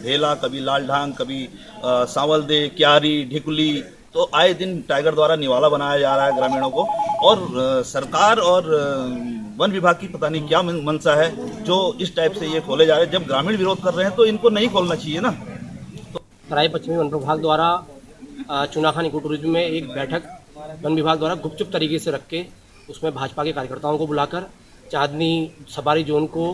ढेला, कभी लालढांग, कभी सांवलदे, क्यारी, ढिकुली, तो आए दिन टाइगर द्वारा निवाला बनाया जा रहा है ग्रामीणों को। और सरकार और वन विभाग की पता नहीं क्या मंशा है जो इस टाइप से ये खोले जा रहे हैं। जब ग्रामीण विरोध कर रहे हैं तो इनको नहीं खोलना चाहिए ना। तराई पश्चिमी वन प्रभाग द्वारा चुनाखान इको टूरिज्म में एक बैठक वन विभाग द्वारा गुपचुप तरीके से रख के उसमें भाजपा के कार्यकर्ताओं को बुलाकर चांदनी सफारी जोन को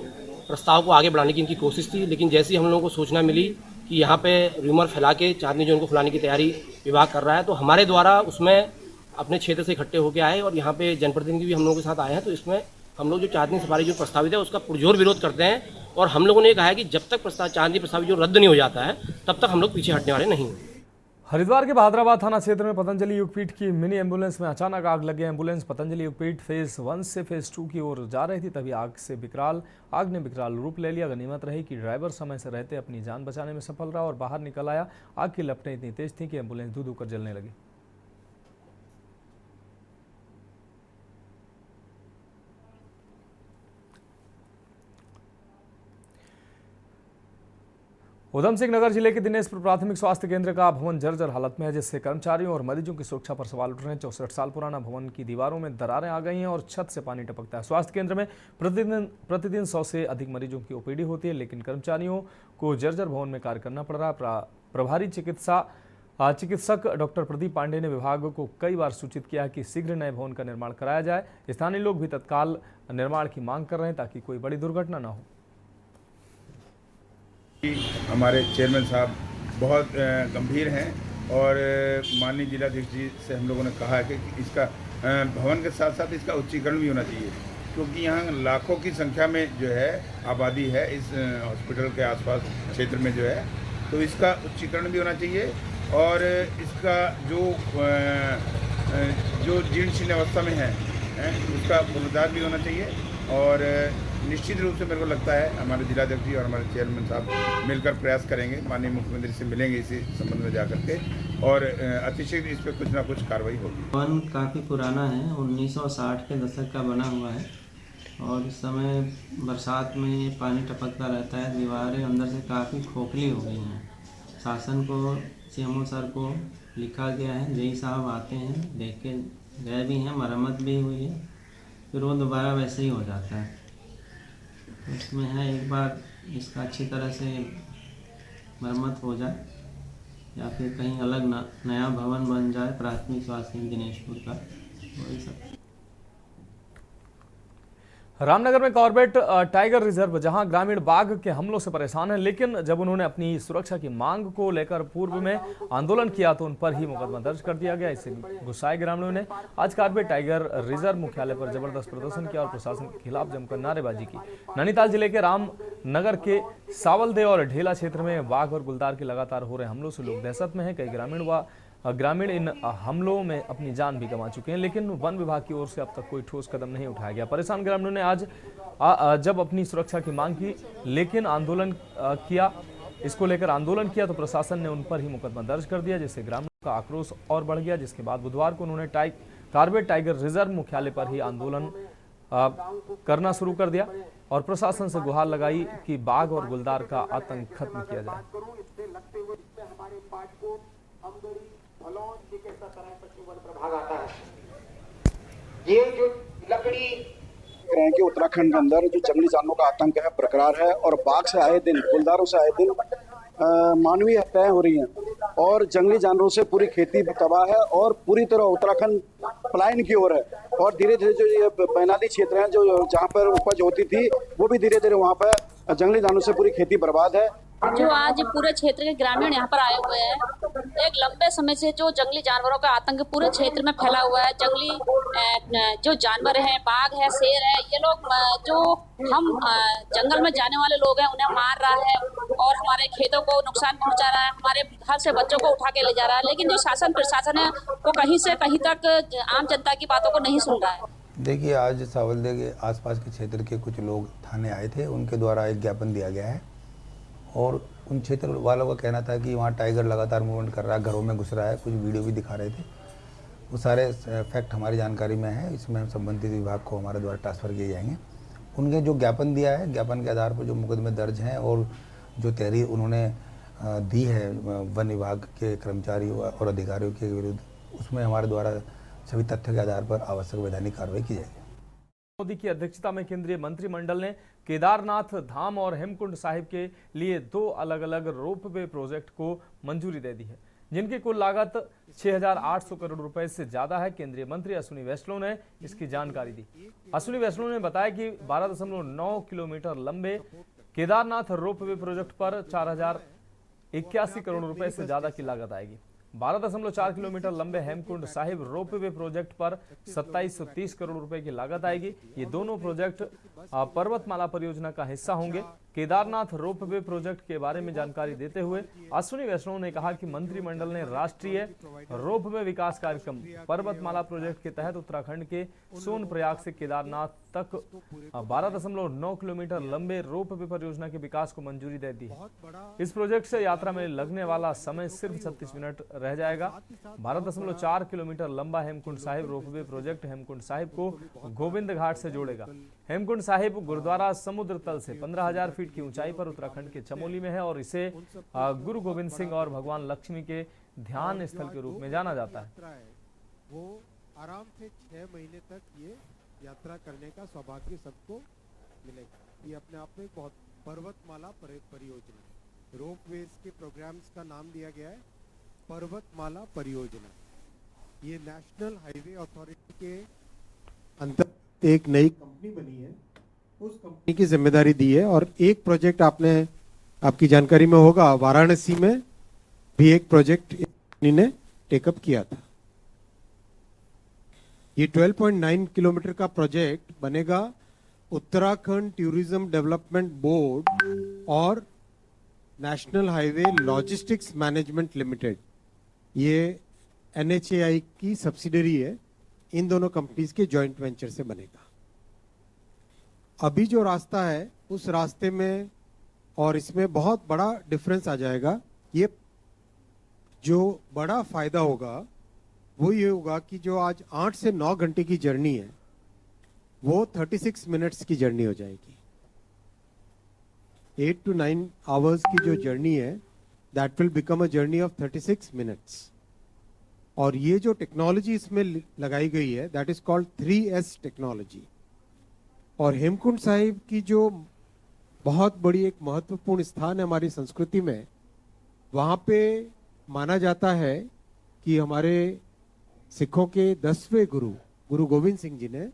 प्रस्ताव को आगे बढ़ाने की इनकी कोशिश थी। लेकिन जैसे ही हम लोगों को सूचना मिली कि यहाँ पे रूमर फैला के चांदनी जोन को खुलाने की तैयारी विभाग कर रहा है, तो हमारे द्वारा उसमें अपने क्षेत्र से इकट्ठे होकर आए और यहाँ पे जनप्रतिनिधि भी हम लोगों के साथ आए हैं। तो इसमें हम लोग जो चांदनी सफारी जो प्रस्तावित है उसका पुरजोर विरोध करते हैं और हम लोगों ने कहा है कि जब तक चांदनी प्रस्तावित जो रद्द नहीं हो जाता है तब तक हम लोग पीछे हटने वाले नहीं। हरिद्वार के बहादुराबाद थाना क्षेत्र में पतंजलि युगपीठ की मिनी एम्बुलेंस में अचानक आग लगी। एम्बुलेंस पतंजलि युगपीठ फेज 1 से फेज 2 की ओर जा रही थी, तभी आग ने विकराल रूप ले लिया। गनीमत रही कि ड्राइवर समय से रहते अपनी जान बचाने में सफल रहा और बाहर निकल आया। आग की लपटें इतनी तेज थीं कि एम्बुलेंस धू-धू कर जलने लगी। उधम सिंह नगर जिले के दिनेशपुर प्राथमिक स्वास्थ्य केंद्र का भवन जर्जर हालत में है, जिससे कर्मचारियों और मरीजों की सुरक्षा पर सवाल उठ रहे हैं। 64 साल पुराना भवन की दीवारों में दरारें आ गई हैं और छत से पानी टपकता है। स्वास्थ्य केंद्र में प्रतिदिन 100 से अधिक मरीजों की ओपीडी होती है, लेकिन कर्मचारियों को जर्जर भवन में कार्य करना पड़ रहा है। प्रभारी चिकित्सक डॉक्टर प्रदीप पांडे ने विभाग को कई बार सूचित किया कि शीघ्र नए भवन का निर्माण कराया जाए। स्थानीय लोग भी तत्काल निर्माण की मांग कर रहे हैं ताकि कोई बड़ी दुर्घटना न हो। हमारे चेयरमैन साहब बहुत गंभीर हैं और माननीय जिलाधीश जी से हम लोगों ने कहा है कि इसका भवन के साथ साथ इसका उच्चीकरण भी होना चाहिए, क्योंकि यहाँ लाखों की संख्या में जो है आबादी है इस हॉस्पिटल के आसपास क्षेत्र में जो है, तो इसका उच्चीकरण भी होना चाहिए और इसका जो जीर्ण शीर्ण अवस्था में है उसका पुनरुद्धार भी होना चाहिए। और निश्चित रूप से मेरे को लगता है हमारे जिलाध्यक्ष जी और हमारे चेयरमैन साहब मिलकर प्रयास करेंगे, माननीय मुख्यमंत्री से मिलेंगे इसी संबंध में जाकर के और अतिशीघ्र इस पर कुछ ना कुछ कार्रवाई होगी। भवन काफ़ी पुराना है, 1960 के दशक का बना हुआ है और इस समय बरसात में पानी टपकता रहता है। दीवारें अंदर से काफ़ी खोखली हो गई हैं। शासन को, सीएमओ सर को लिखा गया है, जेई साहब आते हैं, देख के गए भी हैं, मरम्मत भी हुई है, फिर वो दोबारा वैसे ही हो जाता है। इसमें है एक बार इसका अच्छी तरह से मरम्मत हो जाए या फिर कहीं अलग नया भवन बन जाए प्राथमिक स्वास्थ्य दिनेशपुर का, वही सब। रामनगर में कॉर्बेट टाइगर रिजर्व, जहां ग्रामीण बाघ के हमलों से परेशान हैं, लेकिन जब उन्होंने अपनी सुरक्षा की मांग को लेकर पूर्व में आंदोलन किया तो उन पर ही मुकदमा दर्ज कर दिया गया। इससे गुस्साए ग्रामीणों ने आज कॉर्बेट टाइगर रिजर्व मुख्यालय पर जबरदस्त प्रदर्शन किया और प्रशासन के खिलाफ जमकर नारेबाजी की। नैनीताल जिले के रामनगर के सावलदे और ढेला क्षेत्र में बाघ और गुलदार के लगातार हो रहे हमलों से लोग दहशत में हैं। कई ग्रामीण इन हमलों में अपनी जान भी गंवा चुके हैं, लेकिन वन विभाग की ओर से अब तक कोई ठोस कदम नहीं उठाया गया। परेशान ग्रामीणों ने आज जब अपनी सुरक्षा की मांग की लेकिन इसको लेकर आंदोलन किया तो प्रशासन ने उन पर ही मुकदमा दर्ज कर दिया, जिससे ग्रामीणों का आक्रोश और बढ़ गया। जिसके बाद बुधवार को उन्होंने कॉर्बेट टाइगर रिजर्व मुख्यालय पर ही आंदोलन करना शुरू कर दिया और प्रशासन से गुहार लगाई कि बाघ और गुलदार का आतंक खत्म किया जाए। ये जो लकड़ी कि उत्तराखंड के अंदर जो जंगली जानवरों का आतंक है बरकरार है और बाघ से आए दिन, गुलदारों से आए दिन मानवीय हत्याएं हो रही हैं और जंगली जानवरों से पूरी खेती तबाह है और पूरी तरह उत्तराखंड पलायन की ओर है। और धीरे धीरे जो ये मैदानी क्षेत्र हैं जो जहाँ पर उपज होती थी वो भी धीरे धीरे वहाँ पर जंगली जानवरों से पूरी खेती बर्बाद है। जो आज पूरे क्षेत्र के ग्रामीण यहाँ पर आए हुए हैं, एक लंबे समय से जो जंगली जानवरों का आतंक पूरे क्षेत्र में फैला हुआ है। जंगली जो जानवर हैं, बाघ है, शेर है, ये लोग जो हम जंगल में जाने वाले लोग हैं उन्हें मार रहा है और हमारे खेतों को नुकसान पहुंचा रहा है, हमारे घर से बच्चों को उठा के ले जा रहा है। लेकिन जो शासन प्रशासन है वो कहीं से कहीं तक आम जनता की बातों को नहीं सुन रहा है। देखिए, आज सावलदे के आसपास के क्षेत्र के कुछ लोग थाने आए थे, उनके द्वारा एक ज्ञापन दिया गया है और उन क्षेत्र वालों का कहना था कि वहाँ टाइगर लगातार मूवमेंट कर रहा है, घरों में घुस रहा है, कुछ वीडियो भी दिखा रहे थे। वो सारे फैक्ट हमारी जानकारी में है, इसमें हम संबंधित विभाग को हमारे द्वारा ट्रांसफ़र किए जाएंगे। उनके जो ज्ञापन दिया है, ज्ञापन के आधार पर जो मुकदमे दर्ज हैं और जो तहरीर उन्होंने दी है वन विभाग के कर्मचारी और अधिकारियों के विरुद्ध, उसमें हमारे द्वारा सभी तथ्यों के आधार पर आवश्यक वैधानिक कार्रवाई की जाएगी। मोदी की अध्यक्षता में केंद्रीय मंत्रिमंडल ने केदारनाथ धाम और हेमकुंड साहिब के लिए 2 अलग अलग रोपवे प्रोजेक्ट को मंजूरी दे दी है, जिनकी कुल लागत 6,800 करोड़ रुपए से ज्यादा है। केंद्रीय मंत्री अश्विनी वैष्णव ने इसकी जानकारी दी। अश्विनी वैष्णव ने बताया कि 12.9 किलोमीटर लंबे केदारनाथ रोपवे प्रोजेक्ट पर 4,081 करोड़ रुपए से ज्यादा की लागत आएगी। 12.4 किलोमीटर लंबे हेमकुंड साहिब रोपवे प्रोजेक्ट पर 2730 करोड़ रुपए की लागत आएगी। ये दोनों प्रोजेक्ट पर्वतमाला परियोजना का हिस्सा होंगे। केदारनाथ रोपवे प्रोजेक्ट के बारे में जानकारी देते हुए अश्विनी वैष्णव ने कहा कि मंत्रिमंडल ने राष्ट्रीय रोपवे विकास कार्यक्रम पर्वतमाला प्रोजेक्ट के तहत उत्तराखंड के सोनप्रयाग से केदारनाथ तक 12.9 किलोमीटर लंबे रोपवे परियोजना के विकास को मंजूरी दे दी है। इस प्रोजेक्ट से यात्रा में लगने वाला समय सिर्फ 36 मिनट रह जाएगा। 12.4 किलोमीटर लंबा हेमकुंड साहिब रोपवे प्रोजेक्ट हेमकुंड साहिब को गोविंद घाट से जोड़ेगा। हेमकुंड साहिब गुरुद्वारा समुद्र तल से 15,000 फीट की ऊंचाई पर उत्तराखंड के चमोली में है और इसे गुरु गोविंद सिंह और भगवान लक्ष्मी के ध्यान स्थल के रूप में जाना जाता है। वो आराम से 6 महीने तक ये यात्रा करने का सौभाग्य सबको मिलेगा। ये अपने आप में बहुत पर्वतमाला परियोजना, रोपवेज के प्रोग्राम्स का नाम दिया गया है पर्वतमाला परियोजना। ये नेशनल हाईवे अथॉरिटी के अंतर्गत एक नई कंपनी बनी है, उस कंपनी की जिम्मेदारी दी है। और एक प्रोजेक्ट आपकी जानकारी में होगा, वाराणसी में भी एक प्रोजेक्ट कंपनी ने टेकअप किया था। ये 12.9 किलोमीटर का प्रोजेक्ट बनेगा उत्तराखंड टूरिज्म डेवलपमेंट बोर्ड और national highway logistics management limited, ये NHAI की सब्सिडरी है। इन दोनों कंपनीज के जॉइंट वेंचर से बनेगा। अभी जो रास्ता है उस रास्ते में और इसमें बहुत बड़ा डिफरेंस आ जाएगा। ये जो बड़ा फायदा होगा वो ये होगा कि जो आज 8 से 9 घंटे की जर्नी है वो 36 मिनट्स की जर्नी हो जाएगी। 8 to 9 आवर्स की जो जर्नी है that will become a journey of 36 minutes. और ये जो टेक्नोलॉजी इसमें लगाई गई है that is called 3S technology. और हेमकुंड साहिब की जो बहुत बड़ी एक महत्वपूर्ण स्थान है हमारी संस्कृति में, वहाँ पे माना जाता है कि हमारे सिखों के 10वें गुरु गोविंद सिंह जी ने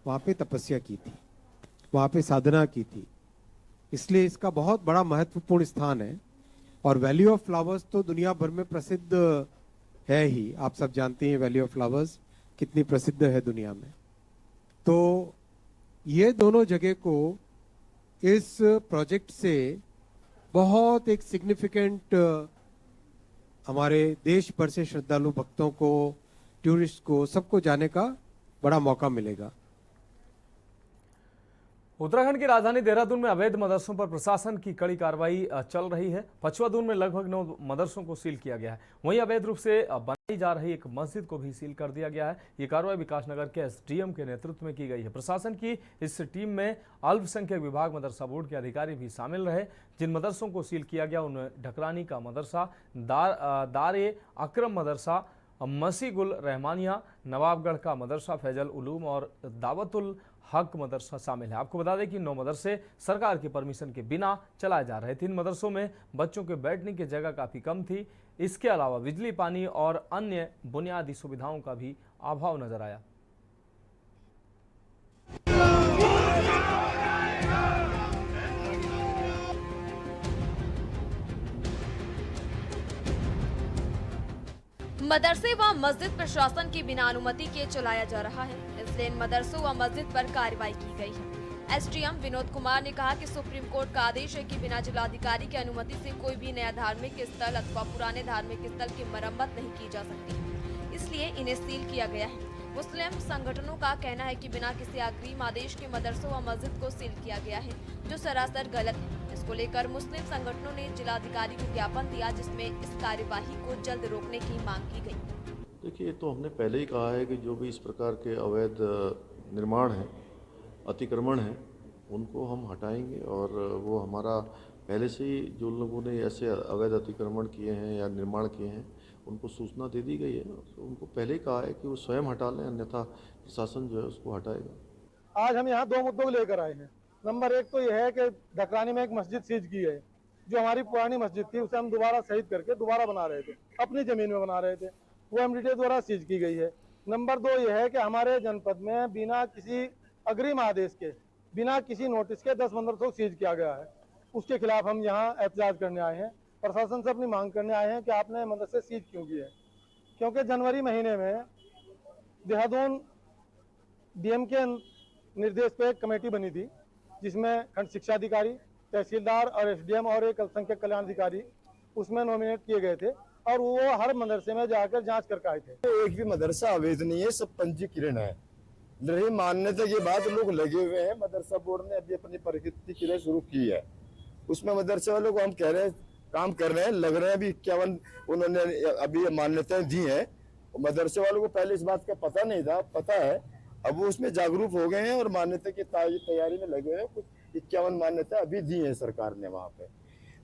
वहाँ पे तपस्या की थी, वहाँ पे साधना की थी, इसलिए इसका बहुत बड़ा महत्वपूर्ण स्थान है। और वैली ऑफ फ्लावर्स तो दुनिया भर में प्रसिद्ध है ही, आप सब जानते हैं वैली ऑफ फ्लावर्स कितनी प्रसिद्ध है दुनिया में। तो ये दोनों जगह को इस प्रोजेक्ट से बहुत एक सिग्निफिकेंट हमारे देश भर से श्रद्धालु भक्तों को, टूरिस्ट को, सबको जाने का बड़ा मौका मिलेगा। उत्तराखंड की राजधानी देहरादून में अवैध मदरसों पर प्रशासन की कड़ी कार्रवाई चल रही है। पचुआदून में लगभग 9 मदरसों को सील किया गया है। वहीं अवैध रूप से बनाई जा रही एक मस्जिद को भी सील कर दिया गया है। ये कार्रवाई विकासनगर के SDM के नेतृत्व में की गई है। प्रशासन की इस टीम में अल्पसंख्यक विभाग मदरसा बोर्ड के अधिकारी भी शामिल रहे। जिन मदरसों को सील किया गया उनमें ढकरानी का मदरसा, दारे अक्रम मदरसा, मसीगुल रहमानिया, नवाबगढ़ का मदरसा फैजल उलूम और दावतुल हक मदरसा शामिल है। आपको बता दें कि 9 मदरसे सरकार की परमिशन के बिना चलाए जा रहे थे। इन मदरसों में बच्चों के बैठने की जगह काफ़ी कम थी। इसके अलावा बिजली, पानी और अन्य बुनियादी सुविधाओं का भी अभाव नजर आया। मदरसे व मस्जिद प्रशासन की बिना अनुमति के चलाया जा रहा है, इसलिए इन मदरसों व मस्जिद पर कार्रवाई की गई है। एसडीएम विनोद कुमार ने कहा कि सुप्रीम कोर्ट का आदेश है कि बिना जिलाधिकारी की अनुमति से कोई भी नया धार्मिक स्थल अथवा पुराने धार्मिक स्थल की मरम्मत नहीं की जा सकती, इसलिए इन्हें सील किया गया है। मुस्लिम संगठनों का कहना है कि बिना किसी अग्रिम आदेश के मदरसों व मस्जिद को सील किया गया है, जो सरासर गलत है। इसको लेकर मुस्लिम संगठनों ने जिलाधिकारी को ज्ञापन दिया, जिसमें इस कार्यवाही को जल्द रोकने की मांग की गई। देखिए, तो हमने पहले ही कहा है कि जो भी इस प्रकार के अवैध निर्माण हैं, अतिक्रमण हैं, उनको हम हटाएंगे और वो हमारा पहले से ही जो लोगों ने ऐसे अवैध अतिक्रमण किए हैं या निर्माण किए हैं उनको सूचना दे दी गई है। तो उनको पहले ही कहा है कि वो स्वयं हटा लें, अन्यथा प्रशासन जो है उसको हटाएगा। आज हम यहाँ 2 मुद्दों को लेकर आए हैं। नंबर 1 तो यह है कि ढकरानी में एक मस्जिद सीज की है, जो हमारी पुरानी मस्जिद थी, उसे हम दोबारा शहीद करके दोबारा बना रहे थे, अपनी जमीन में बना रहे थे, वो एमडीटी द्वारा सीज की गई है। नंबर 2 यह है कि हमारे जनपद में बिना किसी अग्रिम आदेश के, बिना किसी नोटिस के 10 मदरसों को सीज किया गया है। उसके खिलाफ हम यहाँ एहतजाज करने आए हैं, प्रशासन से अपनी मांग करने आए हैं कि आपने मदरसे सीज क्यों किए। क्योंकि जनवरी महीने में देहरादून डीएम के निर्देश पे एक कमेटी बनी थी, जिसमें खंड शिक्षा अधिकारी, तहसीलदार और एसडीएम और एक अल्पसंख्यक कल्याण अधिकारी उसमें नॉमिनेट किए गए थे, और वो हर मदरसे में जाकर जांच करके आए थे। एक भी मदरसा अवैध नहीं है, सब पंजीकरण है। रही मान्यता की बात, लोग लगे हुए हैं। मदरसा बोर्ड ने अभी अपनी प्रकृति क्रिया शुरू की है, उसमें मदरसे वालों को हम कह रहे हैं काम कर रहे हैं, लग रहे हैं। अभी 51 उन्होंने अभी मान्यताएं दी हैं। मदरसे वालों को पहले इस बात का पता नहीं था, पता है, अब वो उसमें जागरूक हो गए हैं और मान्यता की तैयारी में लगे हैं। कुछ 51 मान्यता अभी दी है सरकार ने वहाँ पे।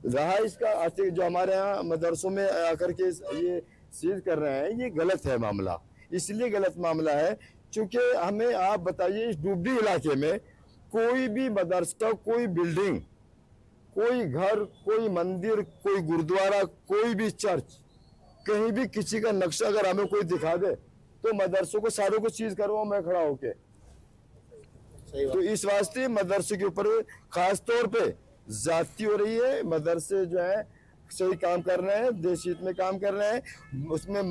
रहा इसका आर्थिक जो हमारे यहाँ मदरसों में आकर के ये सीज कर रहे हैं, ये गलत है मामला। इसलिए गलत मामला है क्योंकि हमें आप बताइए, इस डुबरी इलाके में कोई भी मदरसा, कोई बिल्डिंग, कोई घर, कोई मंदिर, कोई गुरुद्वारा, कोई भी चर्च, कहीं भी किसी का नक्शा अगर हमें कोई दिखा दे तो मदरसों को सारों को चीज करवाऊं मैं खड़ा होके। तो इस वास्ते मदरसे के ऊपर खास तौर पे ज्यादती हो रही है। मदरसे जो है सही काम कर रहे हैं, देश हित में काम कर रहे हैं। उसमें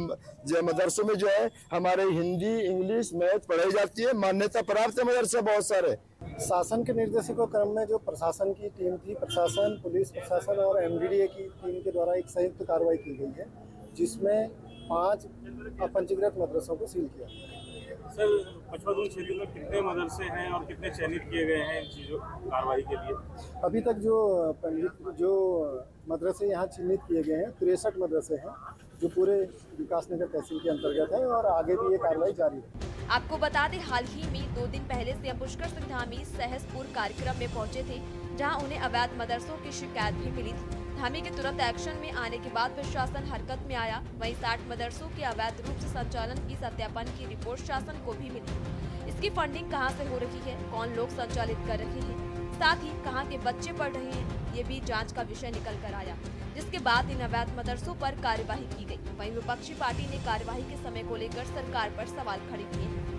मदरसों में जो है हमारे हिंदी, इंग्लिश, मैथ पढ़ाई जाती है, मान्यता प्राप्त है मदरसे बहुत सारे। शासन के निर्देशकों क्रम में जो प्रशासन की टीम थी, प्रशासन, पुलिस प्रशासन और एमडीडीए की टीम के द्वारा एक संयुक्त कार्रवाई की गई है, जिसमें 5 अपंजीकृत मदरसों को सील किया। सर, पचपन क्षेत्र में कितने मदरसे हैं और कितने चयनित किए गए हैं इन चीज़ों कार्रवाई के लिए? अभी तक जो मदरसे यहाँ चिन्हित किए गए हैं 63 मदरसे हैं, जो पूरे विकासनगर तहसील के अंतर्गत है, और आगे भी ये कार्रवाई जारी है। आपको बता दें, हाल ही में 2 दिन पहले सीएम पुष्कर सिंह धामी सहसपुर कार्यक्रम में पहुंचे थे, जहां उन्हें अवैध मदरसों की शिकायत भी मिली थी। धामी के तुरंत एक्शन में आने के बाद प्रशासन हरकत में आया। वहीं 60 मदरसों के अवैध रूप से संचालन की सत्यापन की रिपोर्ट शासन को भी मिली। इसकी फंडिंग कहां से हो रही है, कौन लोग संचालित कर रहे हैं, साथ ही कहां के बच्चे पढ़ रहे हैं, ये भी जांच का विषय निकल कर आया, जिसके बाद इन अवैध मदरसों पर कार्यवाही की गई। वहीं विपक्षी पार्टी ने कार्यवाही के समय को लेकर सरकार पर सवाल खड़े किए।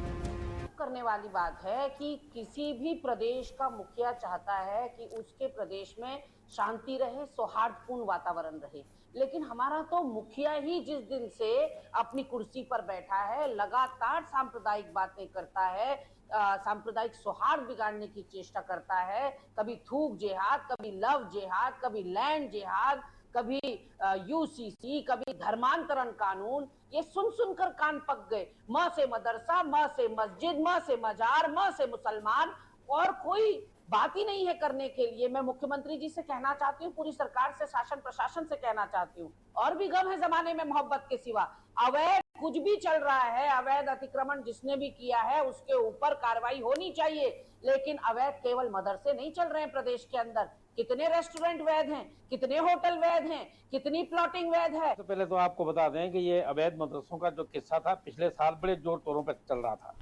करने वाली बात है कि किसी भी प्रदेश का मुखिया चाहता है कि उसके प्रदेश में शांति रहे, सौहार्दपूर्ण वातावरण रहे, लेकिन हमारा तो मुखिया ही जिस दिन से अपनी कुर्सी पर बैठा है लगातार सांप्रदायिक बातें करता है, सांप्रदायिक सौहार्द बिगाड़ने की चेष्टा करता है। कभी थूक जिहाद, कभी लव जिहाद, कभी लैंड जिहाद, कभी यूसीसी, कभी धर्मांतरण कानून। ये सुन सुनकर कान पक गए। म से मदरसा, म से मस्जिद, म से मजार, म से मुसलमान, और कोई बात ही नहीं है करने के लिए। मैं मुख्यमंत्री जी से कहना चाहती हूँ, पूरी सरकार से, शासन प्रशासन से कहना चाहती हूँ, और भी गम है जमाने में मोहब्बत के सिवा। अवैध कुछ भी चल रहा है, अवैध अतिक्रमण जिसने भी किया है उसके ऊपर कार्रवाई होनी चाहिए, लेकिन अवैध केवल मदरसे नहीं चल रहे हैं प्रदेश के अंदर। कितने रेस्टोरेंट वैध हैं, कितने होटल वैध हैं, कितनी प्लॉटिंग वैध है। तो पहले तो आपको बता दें कि ये अवैध मदरसों का जो किस्सा था पिछले साल बड़े जोर तोरों पर चल रहा था,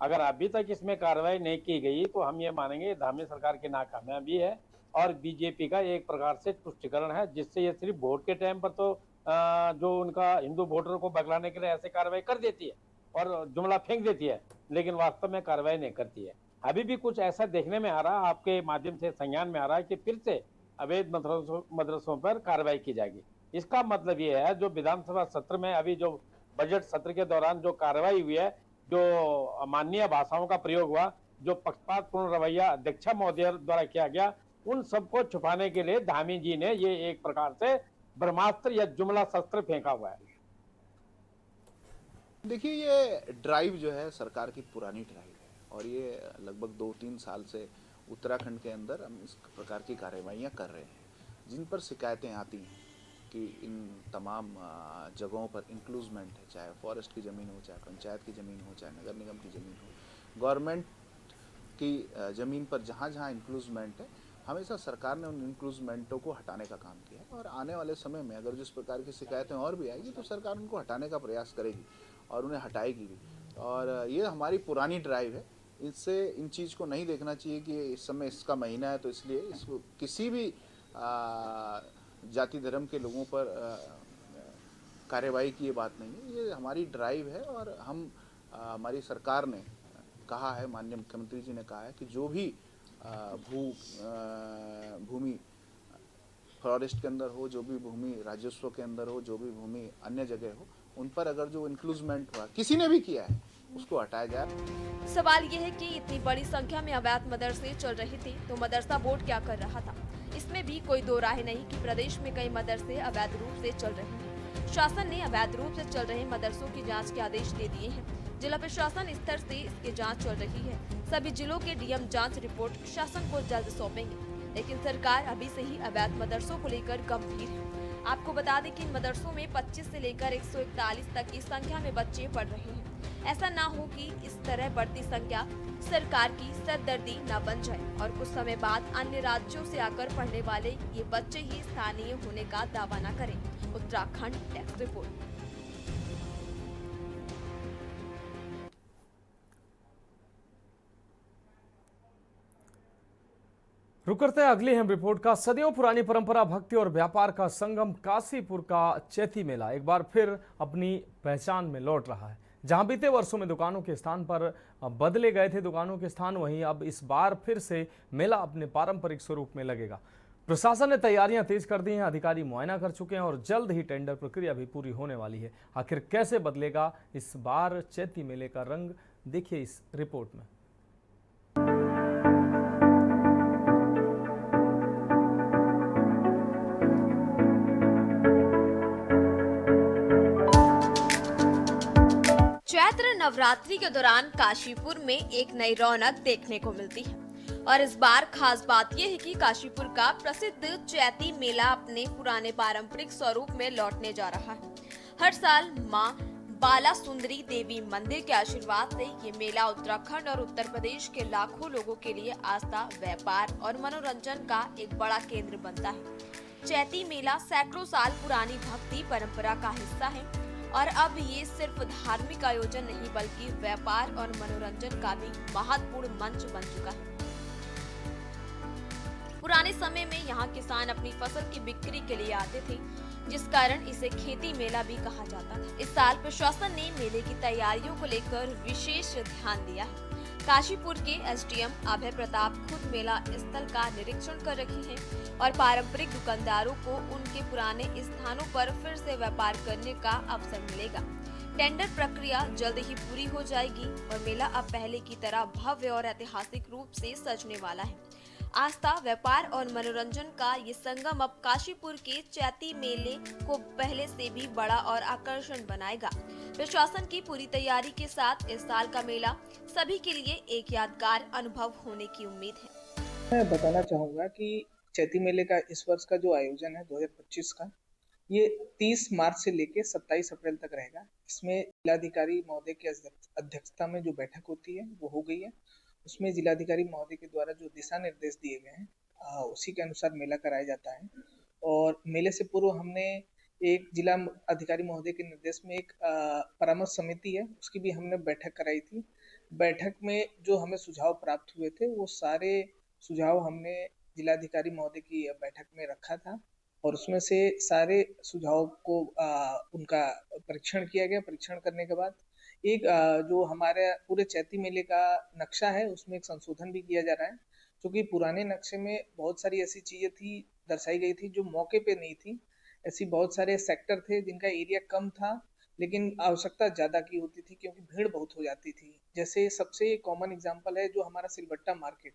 अगर अभी तक इसमें कार्रवाई नहीं की गई तो हम ये मानेंगे धामी सरकार की नाकामयाबी है और बीजेपी का एक प्रकार से तुष्टिकरण है, जिससे ये सिर्फ वोट के टाइम पर तो जो उनका हिंदू वोटर को बगलाने के लिए ऐसे कार्रवाई कर देती है और जुमला फेंक देती है, लेकिन वास्तव में कार्रवाई नहीं करती है। अभी भी कुछ ऐसा देखने में आ रहा है, आपके माध्यम से संज्ञान में आ रहा है कि फिर से अवैध मदरसों पर कार्रवाई की जाएगी। इसका मतलब ये है जो विधानसभा सत्र में अभी जो बजट सत्र के दौरान जो कार्रवाई हुई है, जो अमानवीय भाषाओं का प्रयोग हुआ, जो पक्षपातपूर्ण रवैया अध्यक्ष महोदय द्वारा किया गया, उन सबको छुपाने के लिए धामी जी ने ये एक प्रकार से ब्रह्मास्त्र या जुमला शस्त्र फेंका हुआ है। देखिए, ये ड्राइव जो है सरकार की पुरानी ड्राइव है और ये लगभग 2-3 साल से उत्तराखंड के अंदर हम इस प्रकार की कार्रवाइयाँ कर रहे हैं, जिन पर शिकायतें आती हैं कि इन तमाम जगहों पर इंक्लूजमेंट है, चाहे फॉरेस्ट की ज़मीन हो, चाहे पंचायत की ज़मीन हो, चाहे नगर निगम की ज़मीन हो, गवर्नमेंट की ज़मीन पर जहाँ जहाँ इंक्लूजमेंट है, हमेशा सरकार ने उन इंक्लूजमेंटों को हटाने का काम किया है और आने वाले समय में अगर जिस प्रकार की शिकायतें और भी आएगी तो सरकार उनको हटाने का प्रयास करेगी और उन्हें हटाएगी भी। और ये हमारी पुरानी ड्राइव है, इससे इन चीज़ को नहीं देखना चाहिए कि इस समय इसका महीना है तो इसलिए इसको किसी भी जाति धर्म के लोगों पर कार्रवाई की ये बात नहीं है। ये हमारी ड्राइव है और हम हमारी सरकार ने कहा है, माननीय मुख्यमंत्री जी ने कहा है कि जो भी भूमि फॉरेस्ट के अंदर हो, जो भी भूमि राजस्व के अंदर हो, जो भी भूमि अन्य जगह हो, उन पर अगर जो इंक्लूजमेंट हुआ किसी ने भी किया है उसको हटाया जाए। सवाल ये है कि इतनी बड़ी संख्या में अवैध मदरसे चल रहे थे तो मदरसा बोर्ड क्या कर रहा था। इसमें भी कोई दो राय नहीं कि प्रदेश में कई मदरसे अवैध रूप से चल रहे हैं। शासन ने अवैध रूप से चल रहे मदरसों की जांच के आदेश दे दिए हैं। जिला प्रशासन स्तर से इसकी जांच चल रही है। सभी जिलों के डीएम जांच रिपोर्ट शासन को जल्द सौंपेंगे, लेकिन सरकार अभी से ही अवैध मदरसों को लेकर गंभीर है। आपको बता दें कि इन मदरसों में 25 से लेकर 141 तक की संख्या में बच्चे पढ़ रहे हैं। ऐसा ना हो कि इस तरह बढ़ती संख्या सरकार की सरदर्दी न बन जाए और कुछ समय बाद अन्य राज्यों से आकर पढ़ने वाले ये बच्चे ही स्थानीय होने का दावा न करें। Uttarakhand desk report. रुक करते हैं अगली अहम रिपोर्ट का। सदियों पुरानी परंपरा, भक्ति और व्यापार का संगम काशीपुर का चैती मेला एक बार फिर अपनी पहचान में लौट रहा है। जहां बीते वर्षों में दुकानों के स्थान पर बदले गए थे दुकानों के स्थान, वहीं अब इस बार फिर से मेला अपने पारंपरिक स्वरूप में लगेगा। प्रशासन ने तैयारियां तेज कर दी हैं, अधिकारी मुआयना कर चुके हैं और जल्द ही टेंडर प्रक्रिया भी पूरी होने वाली है। आखिर कैसे बदलेगा इस बार चैती मेले का रंग, देखिए इस रिपोर्ट में। चैत्र नवरात्रि के दौरान काशीपुर में एक नई रौनक देखने को मिलती है और इस बार खास बात यह है कि काशीपुर का प्रसिद्ध चैती मेला अपने पुराने पारंपरिक स्वरूप में लौटने जा रहा है। हर साल मां बाला सुंदरी देवी मंदिर के आशीर्वाद से ये मेला उत्तराखंड और उत्तर प्रदेश के लाखों लोगों के लिए आस्था, व्यापार और मनोरंजन का एक बड़ा केंद्र बनता है। चैती मेला सैकड़ों साल पुरानी भक्ति परंपरा का हिस्सा है और अब ये सिर्फ धार्मिक आयोजन नहीं बल्कि व्यापार और मनोरंजन का भी महत्वपूर्ण मंच बन चुका है। पुराने समय में यहाँ किसान अपनी फसल की बिक्री के लिए आते थे, जिस कारण इसे खेती मेला भी कहा जाता था। इस साल प्रशासन ने मेले की तैयारियों को लेकर विशेष ध्यान दिया है। काशीपुर के एसडीएम अभय प्रताप खुद मेला स्थल का निरीक्षण कर रहे हैं और पारंपरिक दुकानदारों को उनके पुराने स्थानों पर फिर से व्यापार करने का अवसर मिलेगा। टेंडर प्रक्रिया जल्द ही पूरी हो जाएगी और मेला अब पहले की तरह भव्य और ऐतिहासिक रूप से सजने वाला है। आस्था, व्यापार और मनोरंजन का ये संगम अब काशीपुर के चैती मेले को पहले से भी बड़ा और आकर्षण बनाएगा। प्रशासन की पूरी तैयारी के साथ इस साल का मेला सभी के लिए एक यादगार अनुभव होने की उम्मीद है। मैं बताना चाहूँगा कि चैती मेले का इस वर्ष का जो आयोजन है 2025 का, ये 30 मार्च से लेके 27 अप्रैल तक रहेगा। इसमें जिलाधिकारी महोदय की अध्यक्षता में जो बैठक होती है वो हो गई है। उसमें जिलाधिकारी महोदय के द्वारा जो दिशा निर्देश दिए गए हैं उसी के अनुसार मेला कराया जाता है। और मेले से पूर्व हमने एक जिला अधिकारी महोदय के निर्देश में एक परामर्श समिति है, उसकी भी हमने बैठक कराई थी, बैठक में जो हमें सुझाव प्राप्त हुए थे वो सारे सुझाव हमने जिलाधिकारी महोदय की बैठक में रखा था और उसमें से सारे सुझाव को उनका परीक्षण किया गया। परीक्षण करने के बाद एक जो हमारे पूरे चैती मेले का नक्शा है उसमें एक संशोधन भी किया जा रहा है, क्योंकि पुराने नक्शे में बहुत सारी ऐसी चीजें थी दर्शाई गई थी जो मौके पे नहीं थी। ऐसी बहुत सारे सेक्टर थे जिनका एरिया कम था लेकिन आवश्यकता ज्यादा की होती थी क्योंकि भीड़ बहुत हो जाती थी। जैसे सबसे कॉमन एग्जांपल है जो हमारा सिलबट्टा मार्केट,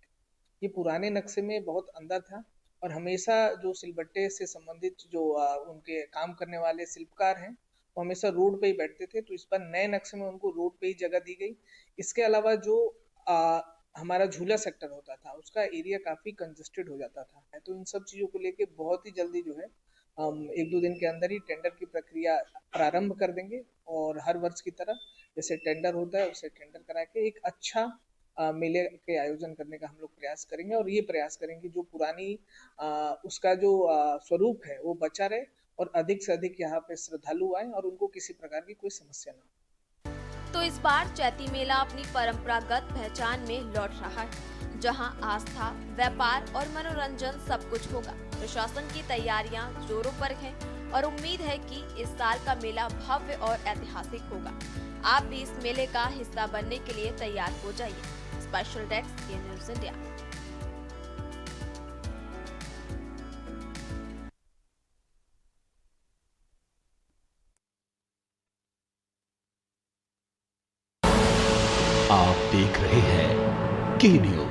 ये पुराने नक्शे में बहुत अंदर था और हमेशा जो सिलबट्टे से संबंधित जो उनके काम करने वाले शिल्पकार हैं वो हमेशा रोड पे ही बैठते थे, तो इस बार नए नक्शे में उनको रोड पे ही जगह दी गई। इसके अलावा जो हमारा झूला सेक्टर होता था उसका एरिया काफी कंजेस्टेड हो जाता था, तो इन सब चीजों को लेके बहुत ही जल्दी जो है हम 1-2 दिन के अंदर ही टेंडर की प्रक्रिया प्रारंभ कर देंगे और हर वर्ष की तरह जैसे टेंडर होता है उसे टेंडर करा के एक अच्छा मेले के आयोजन करने का हम लोग प्रयास करेंगे और ये प्रयास करेंगे जो पुरानी उसका जो स्वरूप है वो बचा रहे और अधिक से अधिक यहाँ पे श्रद्धालु आए और उनको किसी प्रकार की कोई समस्या ना हो। तो इस बार चैती मेला अपनी परंपरागत पहचान में लौट रहा है, जहां आस्था, व्यापार और मनोरंजन सब कुछ होगा। प्रशासन की तैयारियां जोरों पर हैं और उम्मीद है कि इस साल का मेला भव्य और ऐतिहासिक होगा। आप भी इस मेले का हिस्सा बनने के लिए तैयार हो जाइए। Special desk news India. आप देख रहे हैं के न्यूज़।